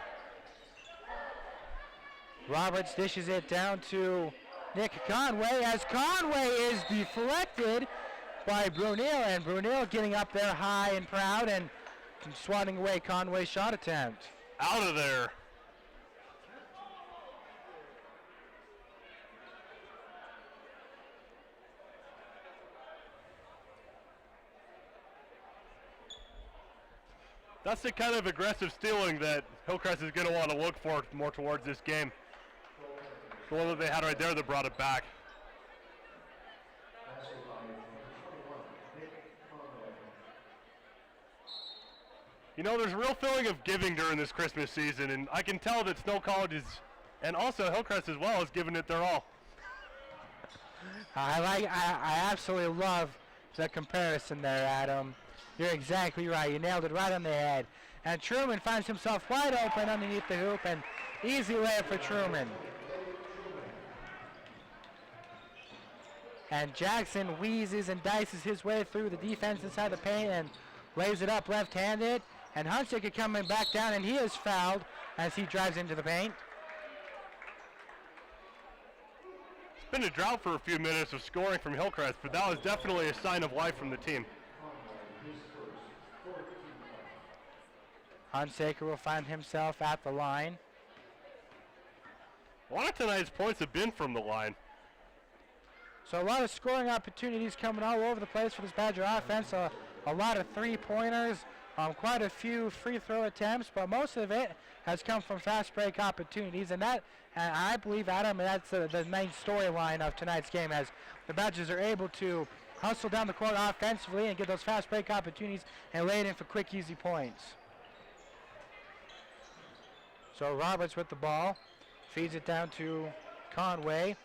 Roberts dishes it down to Nick Conway, as Conway is deflected by Brunel, and Brunel getting up there high and proud and swatting away Conway's shot attempt. Out of there. That's the kind of aggressive stealing that Hillcrest is going to want to look for more towards this game. The one that they had right there that brought it back. You know, there's a real feeling of giving during this Christmas season, and I can tell that Snow College is, and also Hillcrest as well, is giving it their all. I absolutely love the comparison there, Adam. You're exactly right. You nailed it right on the head. And Truman finds himself wide open underneath the hoop, and easy layup for Truman. And Jackson wheezes and dices his way through the defense inside the paint and lays it up left-handed. And Hunsicker coming back down, and he is fouled as he drives into the paint. It's been a drought for a few minutes of scoring from Hillcrest, but that was definitely a sign of life from the team. Hunsaker will find himself at the line. A lot of tonight's points have been from the line. So a lot of scoring opportunities coming all over the place for this Badger offense. A lot of three-pointers, quite a few free throw attempts, but most of it has come from fast break opportunities. And I believe, Adam, that's the main storyline of tonight's game, as the Badgers are able to hustle down the court offensively and get those fast break opportunities and lay it in for quick, easy points. So Roberts with the ball, feeds it down to Conway.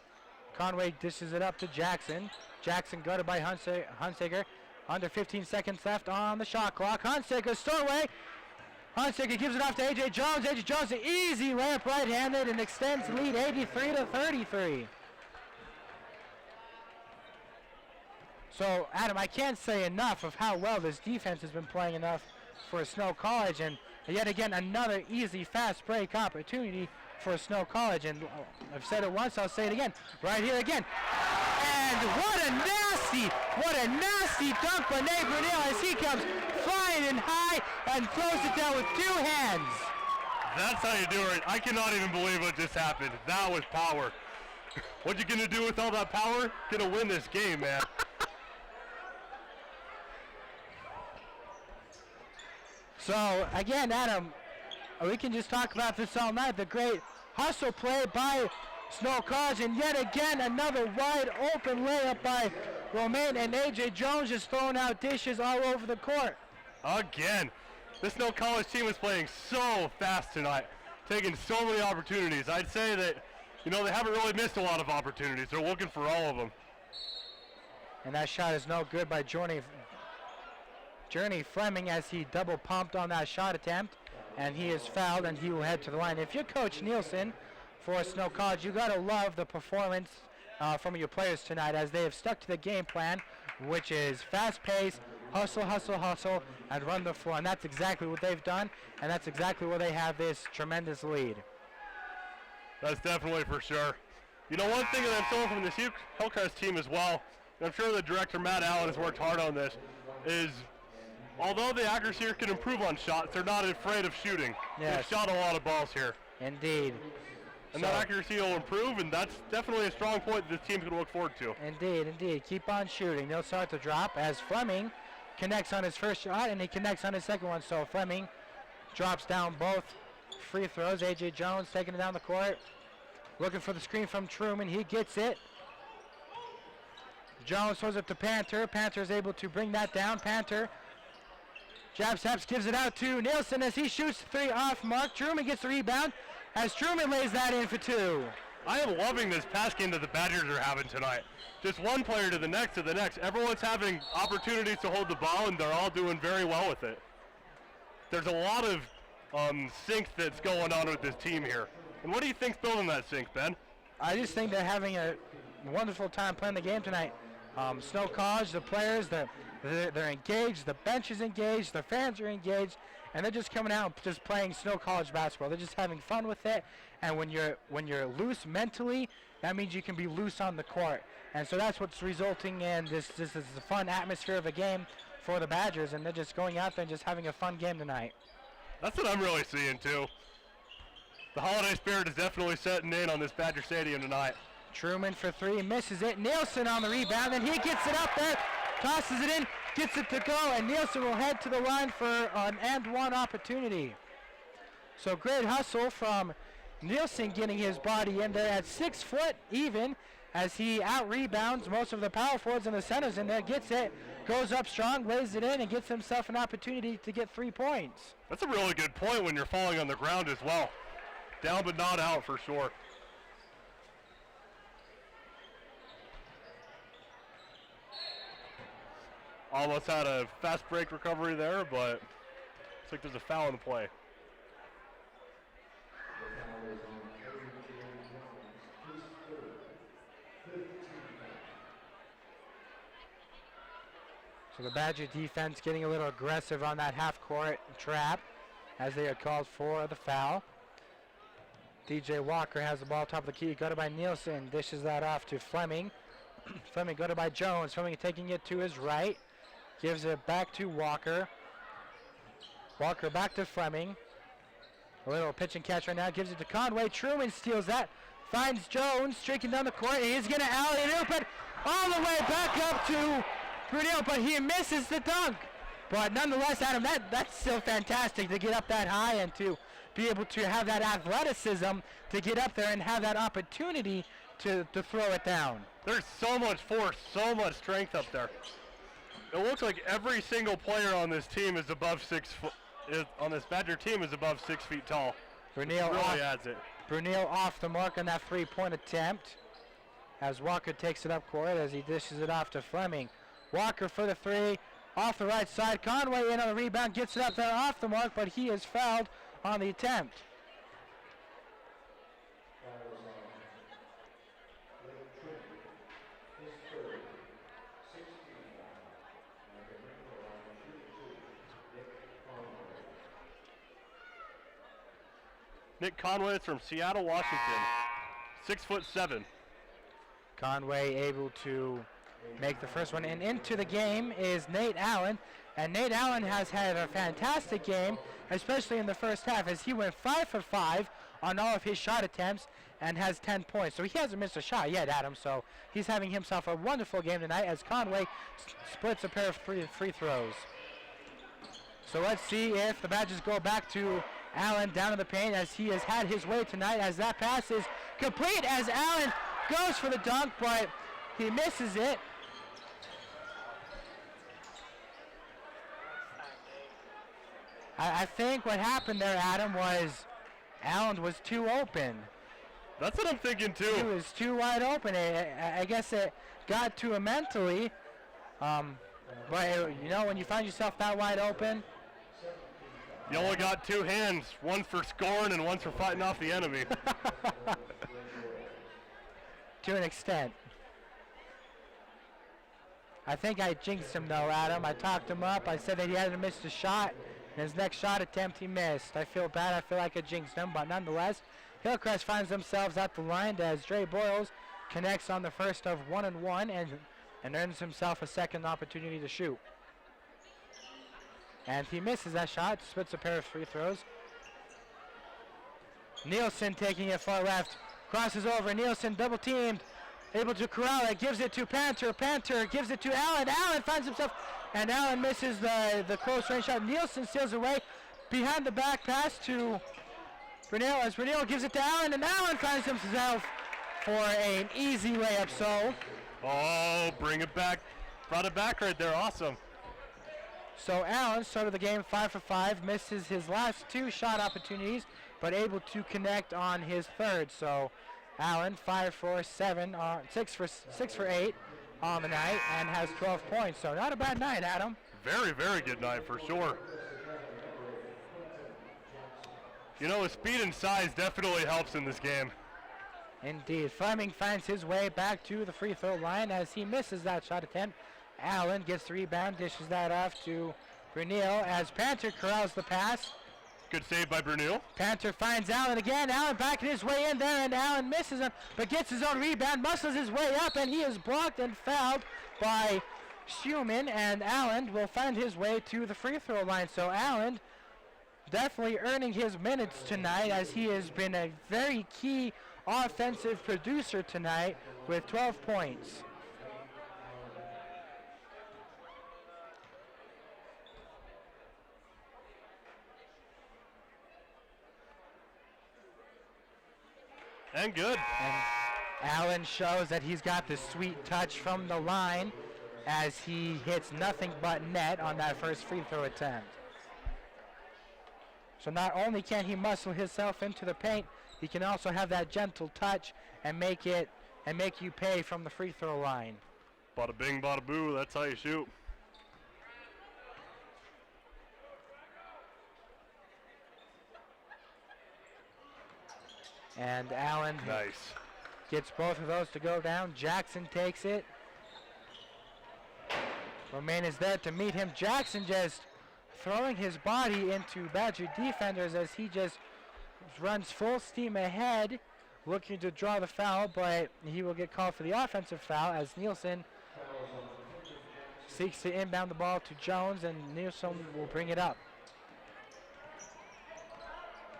Conway dishes it up to Jackson. Jackson guarded by Hunsaker. Under 15 seconds left on the shot clock. Hunsaker stole away. Hunsaker gives it off to A.J. Jones. A.J. Jones, an easy layup right-handed and extends the lead 83-33. So, Adam, I can't say enough of how well this defense has been playing enough for Snow College, and yet again another easy fast break opportunity for Snow College. And I've said it once, I'll say it again, right here again. And what a nasty dunk by Nate Brunel as he comes flying in high and throws it down with two hands. That's how you do it. I cannot even believe what just happened. That was power. What you gonna do with all that power? Gonna win this game, man. So again, Adam, we can just talk about this all night. The great hustle play by Snow College, and yet again another wide open layup by Romaine, and A.J. Jones just throwing out dishes all over the court. Again, this Snow College team is playing so fast tonight, taking so many opportunities. I'd say that, you know, they haven't really missed a lot of opportunities. They're looking for all of them. And that shot is no good by Journey Fleming as he double pumped on that shot attempt, and he is fouled and he will head to the line. If you're Coach Nielsen for Snow College, you gotta love the performance from your players tonight, as they have stuck to the game plan, which is fast pace, hustle, hustle, hustle, and run the floor. And that's exactly what they've done, and that's exactly where they have this tremendous lead. That's definitely for sure. You know, one thing that I'm feeling from this Hillcrest team as well, and I'm sure the director Matt Allen has worked hard on this, is although the accuracy here can improve on shots, they're not afraid of shooting. Yes. They've shot a lot of balls here. Indeed. And that accuracy will improve, and that's definitely a strong point that this team's going to look forward to. Indeed, indeed. Keep on shooting. They'll start to drop as Fleming connects on his first shot, and he connects on his second one. So Fleming drops down both free throws. A.J. Jones taking it down the court, looking for the screen from Truman. He gets it. Jones throws it to Panther. Panther is able to bring that down. Panther jab steps, gives it out to Nielsen as he shoots three off mark. Truman gets the rebound as Truman lays that in for two. I am loving this pass game that the Badgers are having tonight. Just one player to the next, to the next. Everyone's having opportunities to hold the ball, and they're all doing very well with it. There's a lot of sync that's going on with this team here. And what do you think's building that sync, Ben? I just think they're having a wonderful time playing the game tonight. Snow College, the players, the They're engaged, the bench is engaged, the fans are engaged, and they're just coming out and just playing snow college basketball. They're just having fun with it, and when you're loose mentally, that means you can be loose on the court. And so that's what's resulting in this is a fun atmosphere of a game for the Badgers, and they're just going out there and just having a fun game tonight. That's what I'm really seeing too. The holiday spirit is definitely setting in on this Badger Stadium tonight. Truman for three, misses it. Nielsen on the rebound, and he gets it up there, tosses it in, gets it to go, and Nielsen will head to the line for an and one opportunity. So great hustle from Nielsen, getting his body in there at 6 foot even, as he out-rebounds most of the power forwards and the centers in there, gets it, goes up strong, lays it in, and gets himself an opportunity to get 3 points. That's a really good point when you're falling on the ground as well. Down but not out for sure. Almost had a fast break recovery there, but looks like there's a foul in the play. So the Badger defense getting a little aggressive on that half-court trap as they are called for the foul. DJ Walker has the ball top of the key, guarded by Nielsen, dishes that off to Fleming. Fleming guarded by Jones. Fleming taking it to his right, gives it back to Walker. Walker back to Fleming. A little pitch and catch right now, gives it to Conway. Truman steals that, finds Jones streaking down the court. He's going to alley-oop it all the way back up to Brunel, but he misses the dunk. But nonetheless, Adam, that's still fantastic to get up that high and to be able to have that athleticism to get up there and have that opportunity to throw it down. There's so much force, so much strength up there. It looks like every single player on this team is above 6 foot. On this Badger team is above 6 feet tall. Brunel really adds it. Brunel off the mark on that three-point attempt as Walker takes it up court as he dishes it off to Fleming. Walker for the three, off the right side. Conway in on the rebound, gets it up there off the mark, but he is fouled on the attempt. Nick Conway is from Seattle, Washington, 6'7". Conway able to make the first one, and into the game is Nate Allen, and Nate Allen has had a fantastic game, especially in the first half, as he went 5 for 5 on all of his shot attempts and has 10 points. So he hasn't missed a shot yet, Adam, so he's having himself a wonderful game tonight as Conway splits a pair of free throws. So let's see if the Badgers go back to Allen down in the paint as he has had his way tonight, as that pass is complete as Allen goes for the dunk, but he misses it. I think what happened there, Adam, was Allen was too open. That's what I'm thinking too. He was too wide open. I guess it got to him mentally. But you know, when you find yourself that wide open, you only got two hands, one for scoring and one for fighting off the enemy. To an extent. I think I jinxed him though, Adam. I talked him up. I said that he hadn't missed a shot. And his next shot attempt he missed. I feel bad. I feel like I jinxed him, but nonetheless, Hillcrest finds themselves at the line as Dre Boyles connects on the first of 1 and 1 and earns himself a second opportunity to shoot. And he misses that shot, splits a pair of free throws. Nielsen taking it far left, crosses over. Nielsen double teamed, able to corral it, gives it to Panther. Panther gives it to Allen. Allen finds himself, and Allen misses the close range shot. Nielsen steals away behind the back pass to Brunel as Brunel gives it to Allen, and Allen finds himself for an easy layup. So, oh, bring it back, brought it back right there, awesome. So Allen started the game 5 for 5, misses his last 2 shot opportunities, but able to connect on his third. So Allen 5 for 7, 6 for 8 on the night, and has 12 points. So not a bad night, Adam. Very, very good night for sure. You know, speed and size definitely helps in this game. Indeed. Fleming finds his way back to the free throw line as he misses that shot attempt. Allen gets the rebound, dishes that off to Brunel as Panther corrals the pass. Good save by Brunel. Panther finds Allen again. Allen backing his way in there, and Allen misses him, but gets his own rebound, muscles his way up, and he is blocked and fouled by Schumann, and Allen will find his way to the free throw line. So Allen definitely earning his minutes tonight, as he has been a very key offensive producer tonight with 12 points. And good. And Allen shows that he's got the sweet touch from the line as he hits nothing but net on that first free throw attempt. So not only can he muscle himself into the paint, he can also have that gentle touch and make you pay from the free throw line. Bada bing, bada boo, that's how you shoot. And Allen nice. Gets both of those to go down. Jackson takes it. Romaine is there to meet him. Jackson just throwing his body into Badger defenders as he just runs full steam ahead, looking to draw the foul, but he will get called for the offensive foul as Nielsen seeks to inbound the ball to Jones, and Nielsen will bring it up.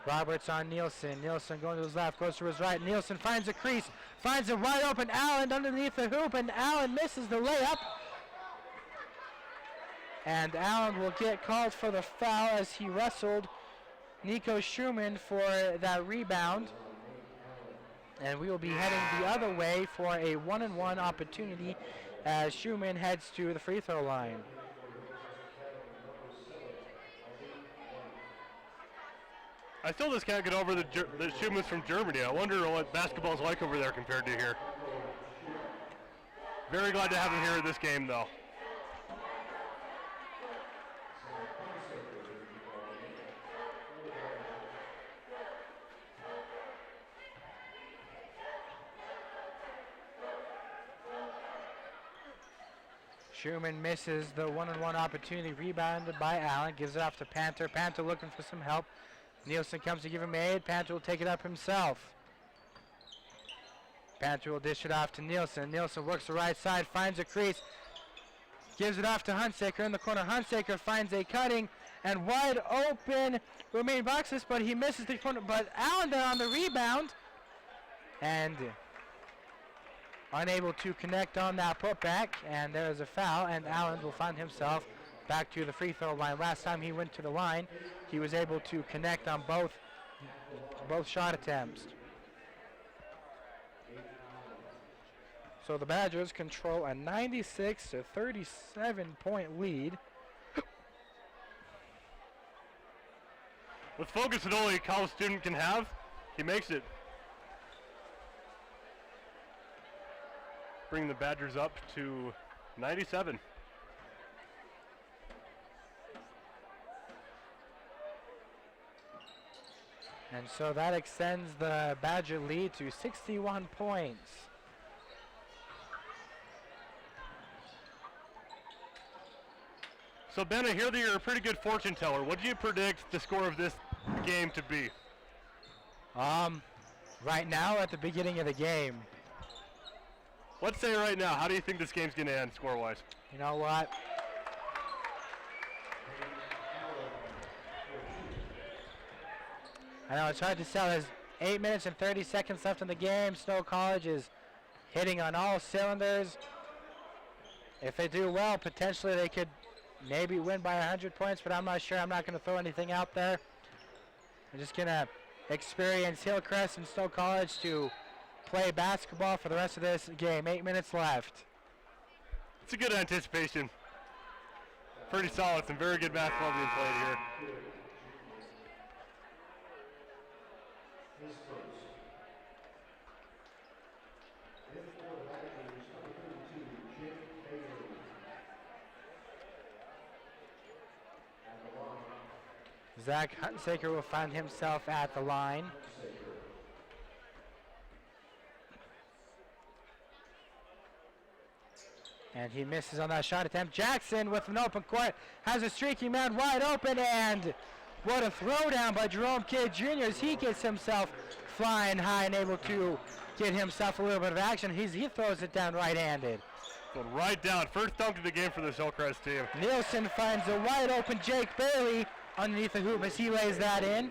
Roberts on Nielsen. Nielsen going to his left, goes to his right. Nielsen finds a crease, finds a wide open Allen underneath the hoop, and Allen misses the layup. And Allen will get called for the foul as he wrestled Nico Schumann for that rebound. And we will be heading the other way for a 1-on-1 opportunity as Schumann heads to the free throw line. I still just can't get over the Schumann's from Germany. I wonder what basketball's like over there compared to here. Very glad to have him here in this game, though. Schumann misses the 1-on-1 opportunity, rebounded by Allen, gives it off to Panther. Panther looking for some help. Nielsen comes to give him aid. Panther will take it up himself. Panther will dish it off to Nielsen. Nielsen works the right side, finds a crease, gives it off to Hunsaker in the corner. Hunsaker finds a cutting and wide open Romaine boxes, but he misses the corner. But Allen there on the rebound and unable to connect on that putback, and there is a foul, and Allen will find himself back to the free throw line. Last time he went to the line, he was able to connect on both shot attempts. So the Badgers control a 96-37 point lead. With focus that only a college student can have, he makes it. Bring the Badgers up to 97. And so that extends the Badger lead to 61 points. So Ben, I hear that you're a pretty good fortune teller. What do you predict the score of this game to be? Right now at the beginning of the game. Let's say right now, how do you think this game's going to end score-wise? You know what? I know it's hard to tell. There's 8 minutes and 30 seconds left in the game. Snow College is hitting on all cylinders. If they do well, potentially they could maybe win by 100 points, but I'm not sure. I'm not going to throw anything out there. I'm just going to experience Hillcrest and Snow College to play basketball for the rest of this game. 8 minutes left. It's a good anticipation. Pretty solid. Some very good basketball being played here. Zach Hunsaker will find himself at the line. And he misses on that shot attempt. Jackson with an open court has a streaky man wide open, and what a throwdown by Jerome Kidd Jr. as he gets himself flying high and able to get himself a little bit of action. He throws it down right-handed. Going right down. First dunk of the game for this Hillcrest team. Nielsen finds a wide open Jake Bailey underneath the hoop as he lays that in.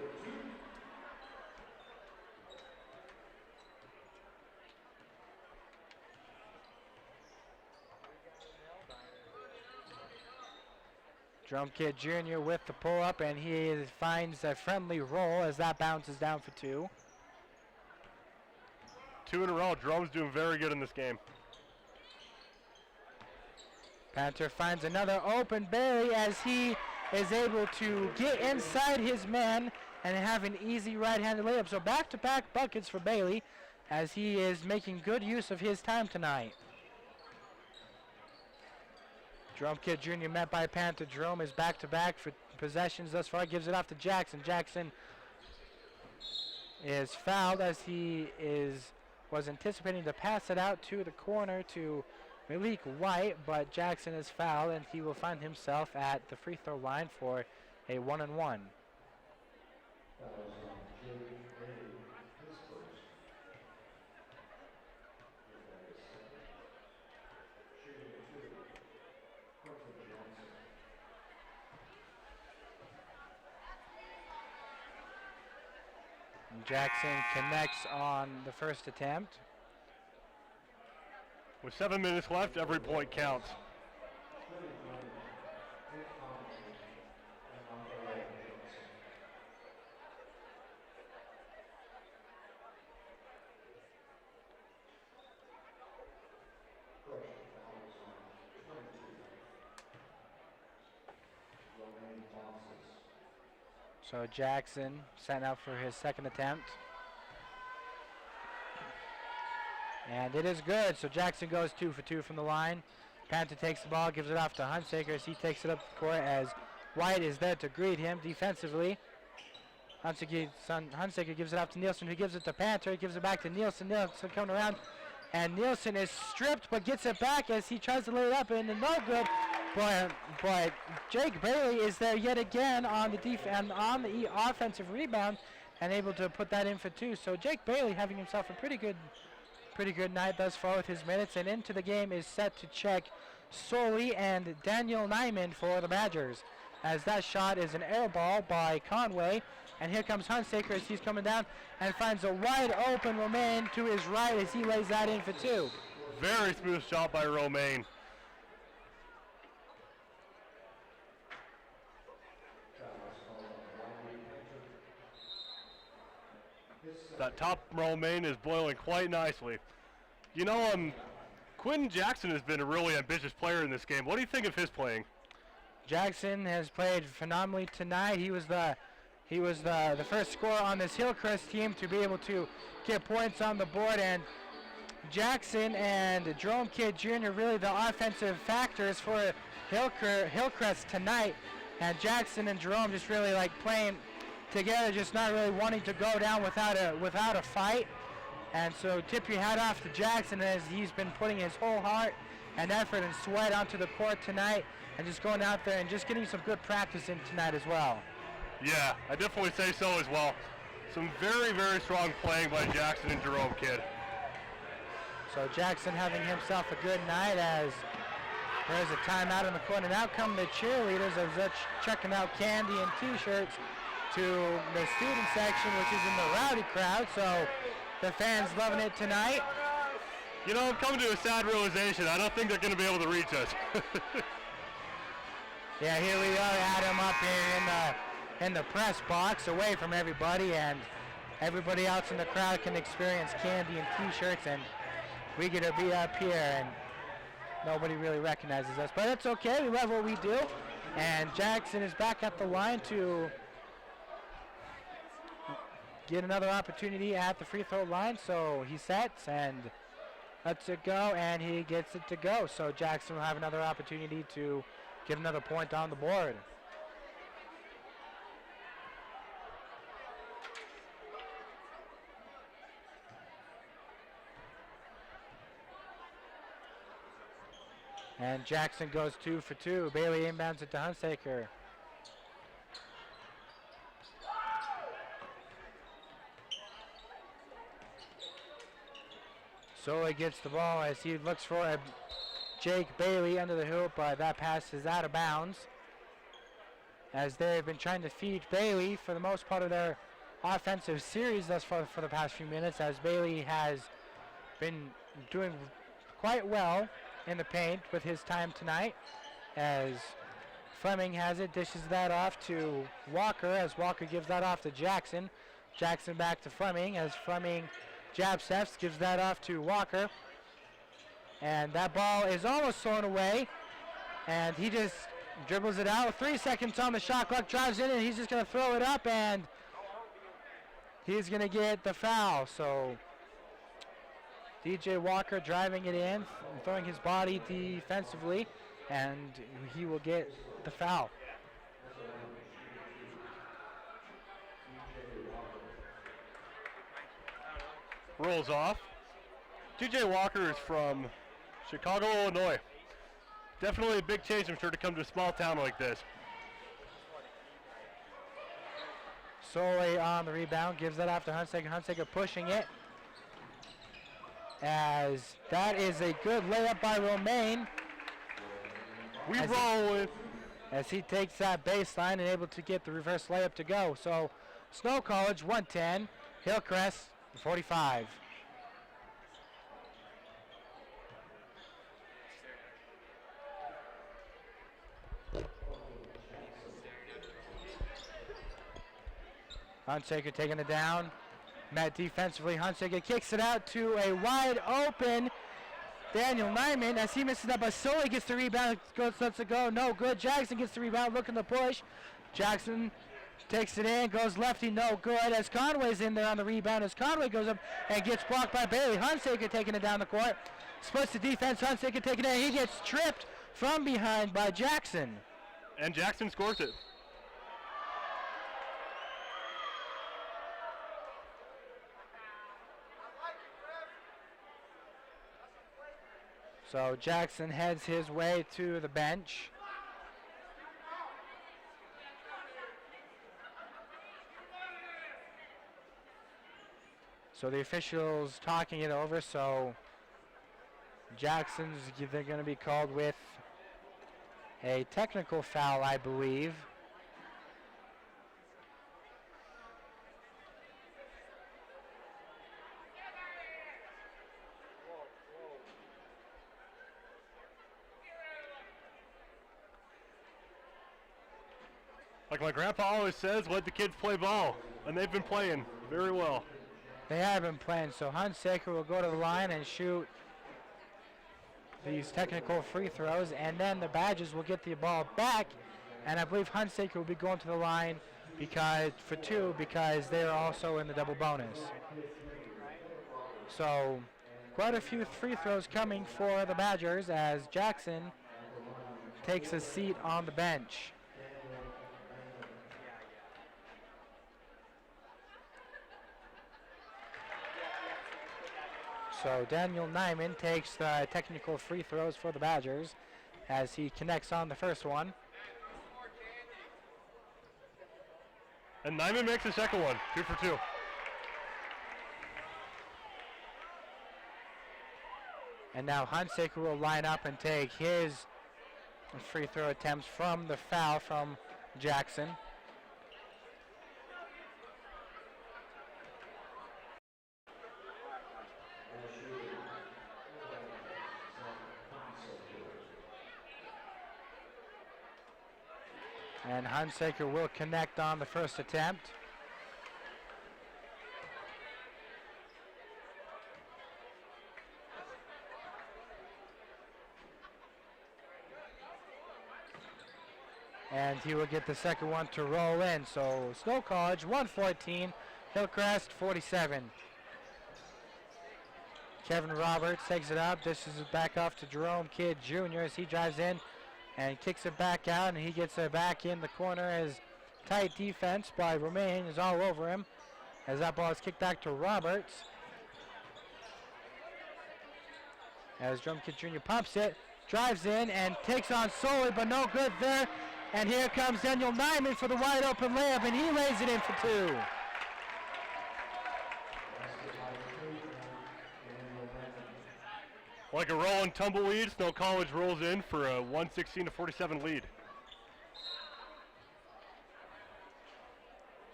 Jerome Kidd Jr. with the pull-up, and he finds a friendly roll as that bounces down for two. 2 in a row. Jerome's doing very good in this game. Panther finds another open Bailey as he is able to get inside his man and have an easy right-handed layup. So back-to-back buckets for Bailey as he is making good use of his time tonight. Jerome Kidd Jr. met by Panther. Jerome is back-to-back for possessions thus far. Gives it off to Jackson. Jackson is fouled as he was anticipating to pass it out to the corner to Malik White, but Jackson is fouled and he will find himself at the free throw line for a 1-and-1. Jackson connects on the first attempt. With 7 minutes left, every point counts. So Jackson setting up for his second attempt. And it is good. So Jackson goes 2 for 2 from the line. Panther takes the ball, gives it off to Hunsaker as he takes it up the court as White is there to greet him defensively. Hunsaker gives it off to Nielsen, who gives it to Panther. He gives it back to Nielsen. Nielsen coming around. And Nielsen is stripped but gets it back as he tries to lay it up and no good. But Jake Bailey is there yet again on the offensive rebound and able to put that in for 2. So Jake Bailey having himself a pretty good night thus far with his minutes, and into the game is set to check Soley and Daniel Nyman for the Badgers, as that shot is an air ball by Conway. And here comes Hunsaker as he's coming down and finds a wide open Romaine to his right as he lays that in for 2. Very smooth shot by Romaine. That top Romaine is boiling quite nicely. You know, Quentin Jackson has been a really ambitious player in this game. What do you think of his playing? Jackson has played phenomenally tonight. He was the first scorer on this Hillcrest team to be able to get points on the board, and Jackson and Jerome Kidd Jr. really the offensive factors for Hillcrest tonight, and Jackson and Jerome just really like playing together, just not really wanting to go down without a fight. And so tip your hat off to Jackson as he's been putting his whole heart and effort and sweat onto the court tonight and just going out there and just getting some good practice in tonight as well. Yeah, I definitely say so as well. Some very, very strong playing by Jackson and Jerome Kidd. So Jackson having himself a good night as there's a timeout in the corner. Now come the cheerleaders as they're checking out candy and t-shirts to the student section, which is in the rowdy crowd. So the fans loving it tonight. You know, I'm coming to a sad realization. I don't think they're going to be able to reach us. Yeah, here we are, Adam, up here in the press box, away from everybody, and everybody else in the crowd can experience candy and t-shirts, and we get to be up here, and nobody really recognizes us. But it's okay, we love what we do, and Jackson is back at the line to get another opportunity at the free throw line. So he sets and lets it go, and he gets it to go. So Jackson will have another opportunity to get another point on the board. And Jackson goes 2 for 2. Bailey inbounds it to Hunsaker. Soli gets the ball as he looks for a Jake Bailey under the hoop, but that pass is out of bounds. As they've been trying to feed Bailey for the most part of their offensive series thus far for the past few minutes, as Bailey has been doing quite well in the paint with his time tonight. As Fleming has it, dishes that off to Walker, as Walker gives that off to Jackson. Jackson back to Fleming, as Fleming jab steps, gives that off to Walker. And that ball is almost thrown away. And he just dribbles it out. 3 seconds on the shot clock, drives in, and he's just going to throw it up, and he's going to get the foul. So DJ Walker driving it in, throwing his body defensively, and he will get the foul. Rolls off. DJ Walker is from Chicago, Illinois. Definitely a big change, I'm sure, to come to a small town like this. Soli on the rebound, gives that off to Hunsaker. Hunsaker pushing it. As that is a good layup by Romaine. We roll with. As he takes that baseline and able to get the reverse layup to go. So Snow College 110, Hillcrest 45. Hunsaker taking it down. Met defensively. Hunsaker kicks it out to a wide open Daniel Nyman as he misses that, but Soli gets the rebound. Lets it go. No good. Jackson gets the rebound. Looking to push. Jackson takes it in. Goes lefty. No good. As Conway's in there on the rebound. As Conway goes up and gets blocked by Bailey. Hunsaker taking it down the court. Splits the defense. Hunsaker taking it in. He gets tripped from behind by Jackson. And Jackson scores it. So Jackson heads his way to the bench. So the officials talking it over. So they're going to be called with a technical foul, I believe. Like my grandpa always says, let the kids play ball. And they've been playing very well. They have been playing. So Hunsaker will go to the line and shoot these technical free throws. And then the Badgers will get the ball back. And I believe Hunsaker will be going to the line for 2 because they are also in the double bonus. So quite a few free throws coming for the Badgers as Jackson takes a seat on the bench. So Daniel Nyman takes the technical free throws for the Badgers as he connects on the first one. And Nyman makes the second one, 2 for 2. And now Hunsaker will line up and take his free throw attempts from the foul from Jackson. And Hunsaker will connect on the first attempt. And he will get the second one to roll in. So Snow College 114, Hillcrest 47. Kevin Roberts takes it up. This is back off to Jerome Kidd Jr. as he drives in and kicks it back out, and he gets it back in the corner as tight defense by Romaine is all over him as that ball is kicked back to Roberts. As Jerome Kidd Jr. pumps it, drives in and takes on Soley, but no good there. And here comes Daniel Nyman for the wide open layup, and he lays it in for 2. Like a roll and tumbleweed, Snow College rolls in for a 116-47 lead.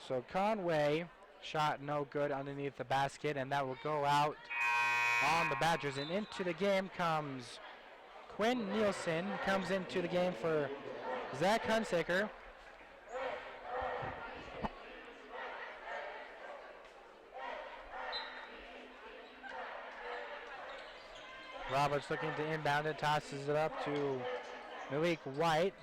So Conway shot no good underneath the basket, and that will go out on the Badgers. And into the game comes Quinn Nielsen, comes into the game for Zach Hunsaker. Roberts looking to inbound it, tosses it up to Malik White.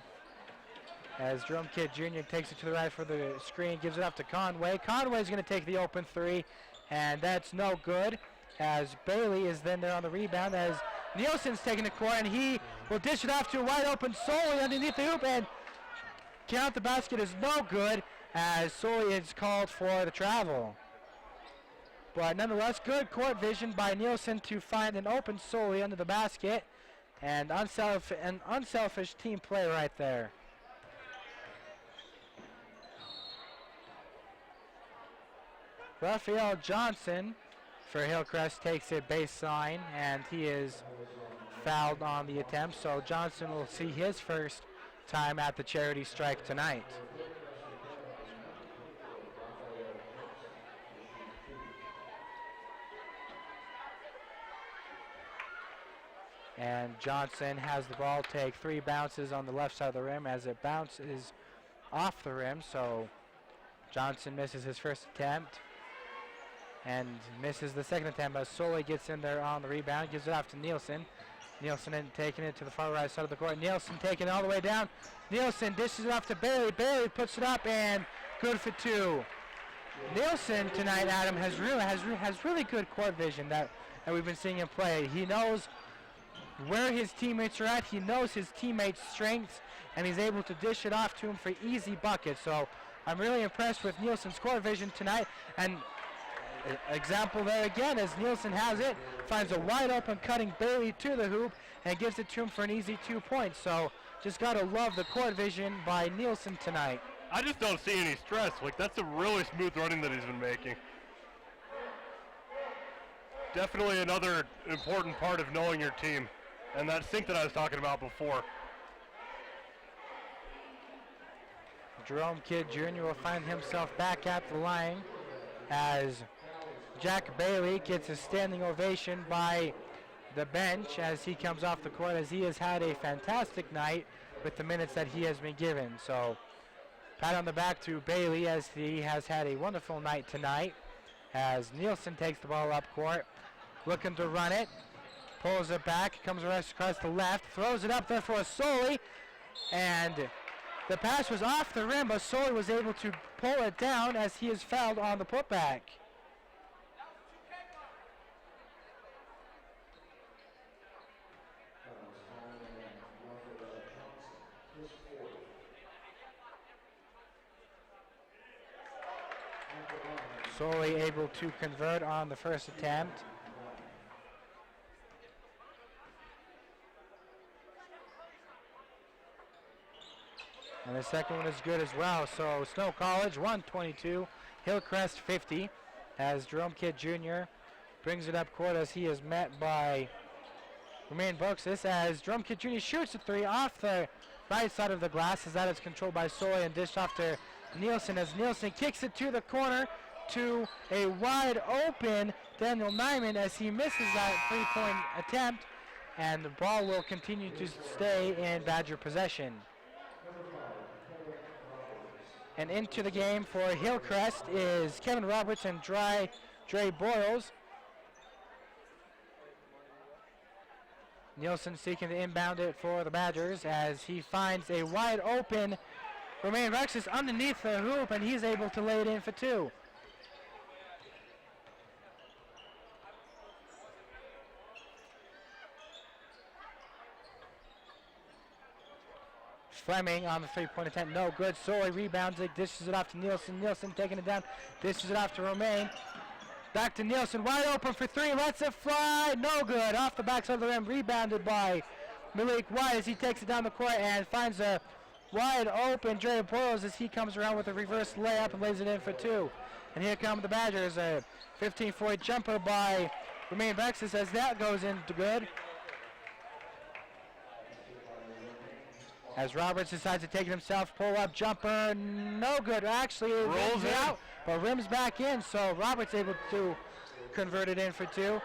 As Jerome Kidd Jr. takes it to the right for the screen, gives it up to Conway. Conway's going to take the open 3, and that's no good. As Bailey is then there on the rebound, as Nielsen's taking the court, and he will dish it off to a wide open Soley underneath the hoop, and count the basket is no good, as Soley is called for the travel. But nonetheless, good court vision by Nielsen to find an open Soley under the basket, and an unselfish team play right there. Raphael Johnson for Hillcrest takes it baseline, and he is fouled on the attempt, so Johnson will see his first time at the charity strike tonight. And Johnson has the ball, take 3 bounces on the left side of the rim as it bounces off the rim, so Johnson misses his first attempt and misses the second attempt as Soley gets in there on the rebound, gives it off to Nielsen. Nielsen taking it to the far right side of the court. Nielsen taking it all the way down. Nielsen dishes it off to Bailey. Bailey puts it up and good for 2. Nielsen tonight, Adam, has really good court vision that we've been seeing him play. He knows where his teammates are at. He knows his teammates' strengths, and he's able to dish it off to him for easy buckets. So I'm really impressed with Nielsen's court vision tonight. And example there again as Nielsen has it, finds a wide open cutting Bailey to the hoop and gives it to him for an easy 2 points. So just got to love the court vision by Nielsen tonight. I just don't see any stress. Like, that's a really smooth running that he's been making. Definitely another important part of knowing your team, and that sync that I was talking about before. Jerome Kidd Jr. will find himself back at the line as Jack Bailey gets a standing ovation by the bench as he comes off the court, as he has had a fantastic night with the minutes that he has been given. So pat on the back to Bailey as he has had a wonderful night tonight, as Nielsen takes the ball up court, looking to run it, pulls it back, comes across the left, throws it up there for a Soley, and the pass was off the rim, but Soley was able to pull it down as he is fouled on the putback. Solely able to convert on the first attempt. And the second one is good as well. So Snow College 122, Hillcrest 50, as Jerome Kidd Jr. brings it up court as he is met by Romain Boxis, as Jerome Kidd Jr. shoots a 3 off the right side of the glass, as that is controlled by Soley and dished off to Nielsen, as Nielsen kicks it to the corner to a wide open Daniel Nyman as he misses that 3-point attempt, and the ball will continue to stay in Badger possession. And into the game for Hillcrest is Kevin Roberts and Dre Boyles. Nielsen seeking to inbound it for the Badgers as he finds a wide open Romain Boxis underneath the hoop, and he's able to lay it in for 2. Fleming on the 3-point attempt, no good. Soley rebounds it, dishes it off to Nielsen. Nielsen taking it down, dishes it off to Romain. Back to Nielsen, wide open for 3, lets it fly, no good. Off the backside of the rim, rebounded by Malik White as he takes it down the court and finds a wide open Dre Boyles as he comes around with a reverse layup and lays it in for two. And here come the Badgers, a 15-point jumper by Romain Vexus as that goes into good. As Roberts decides to take it himself, pull-up jumper, no good. Actually, it rolls out, but rims back in, so Roberts able to convert it in for two.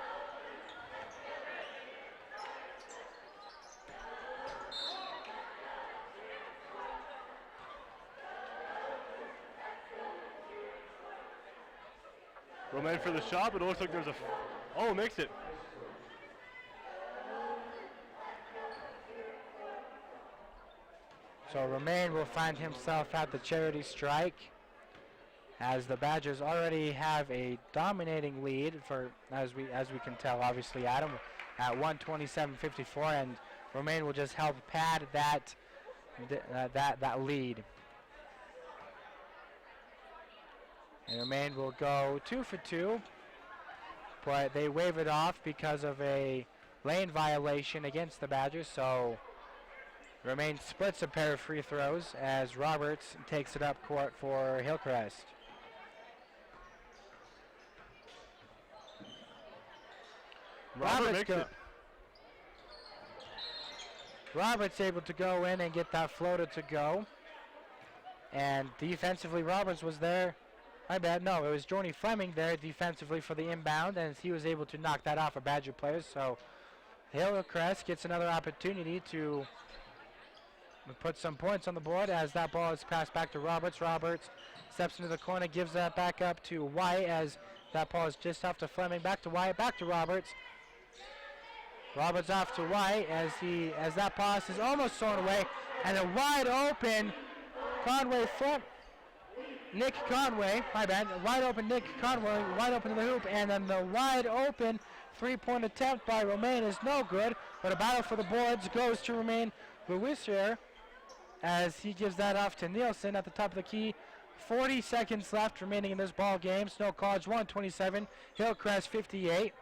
Romain for the shot, but it looks like there's a... Oh, makes it. So Romain will find himself at the charity strike as the Badgers already have a dominating lead for, as we can tell, obviously, Adam, at 127-54, and Romain will just help pad that lead. And Romain will go 2 for 2, but they wave it off because of a lane violation against the Badgers, so Romain splits a pair of free throws as Roberts takes it up court for Hillcrest. Roberts able to go in and get that floater to go. And defensively, Roberts was there. My bad, no, it was Jordan Fleming there defensively for the inbound, and he was able to knock that off a Badger player. So Hillcrest gets another opportunity to put some points on the board as that ball is passed back to Roberts. Roberts steps into the corner, gives that back up to White as that ball is just off to Fleming. Back to White, back to Roberts. Roberts off to White as that pass is almost thrown away, and a wide open Nick Conway, my bad, wide open Nick Conway, wide open to the hoop, and then the wide open three-point attempt by Romain is no good, but a battle for the boards goes to Romain Louisier as he gives that off to Nielsen at the top of the key. 40 seconds left remaining in this ball game. Snow College 127, Hillcrest 58.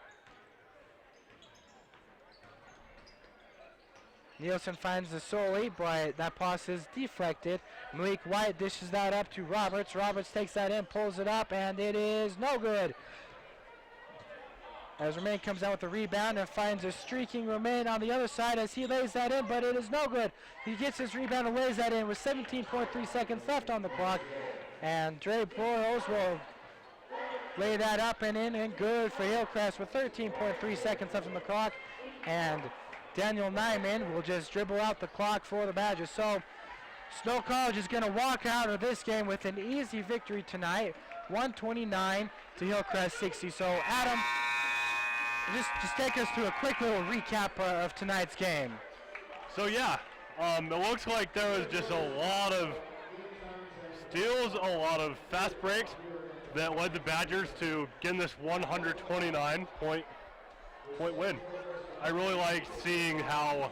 Nielsen finds the Soli, but that pass is deflected. Malik White dishes that up to Roberts. Roberts takes that in, pulls it up, and it is no good. As Romain comes out with the rebound and finds a streaking Romain on the other side as he lays that in, but it is no good. He gets his rebound and lays that in with 17.3 seconds left on the clock. And Dre Boyles will lay that up and in, and good for Hillcrest with 13.3 seconds left on the clock. And Daniel Nyman will just dribble out the clock for the Badgers. So Snow College is going to walk out of this game with an easy victory tonight, 129 to Hillcrest 60. So Adam, just take us through a quick little recap of tonight's game. So yeah, it looks like there was just a lot of steals, a lot of fast breaks that led the Badgers to getting this 129-point win. I really liked seeing how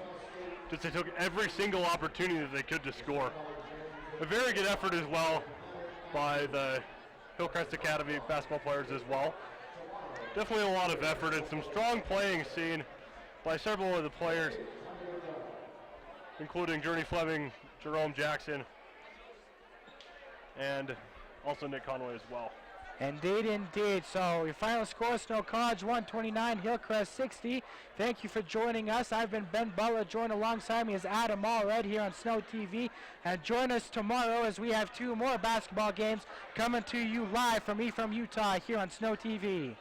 just they took every single opportunity that they could to score. A very good effort as well by the Hillcrest Academy basketball players as well. Definitely a lot of effort and some strong playing seen by several of the players, including Journey Fleming, Jerome Jackson, and also Nick Conway as well. Indeed, indeed. So your final score, Snow College 129, Hillcrest 60. Thank you for joining us. I've been Ben Butler. Joined alongside me is Adam Allred here on Snow TV. And join us tomorrow as we have 2 more basketball games coming to you live from Utah here on Snow TV.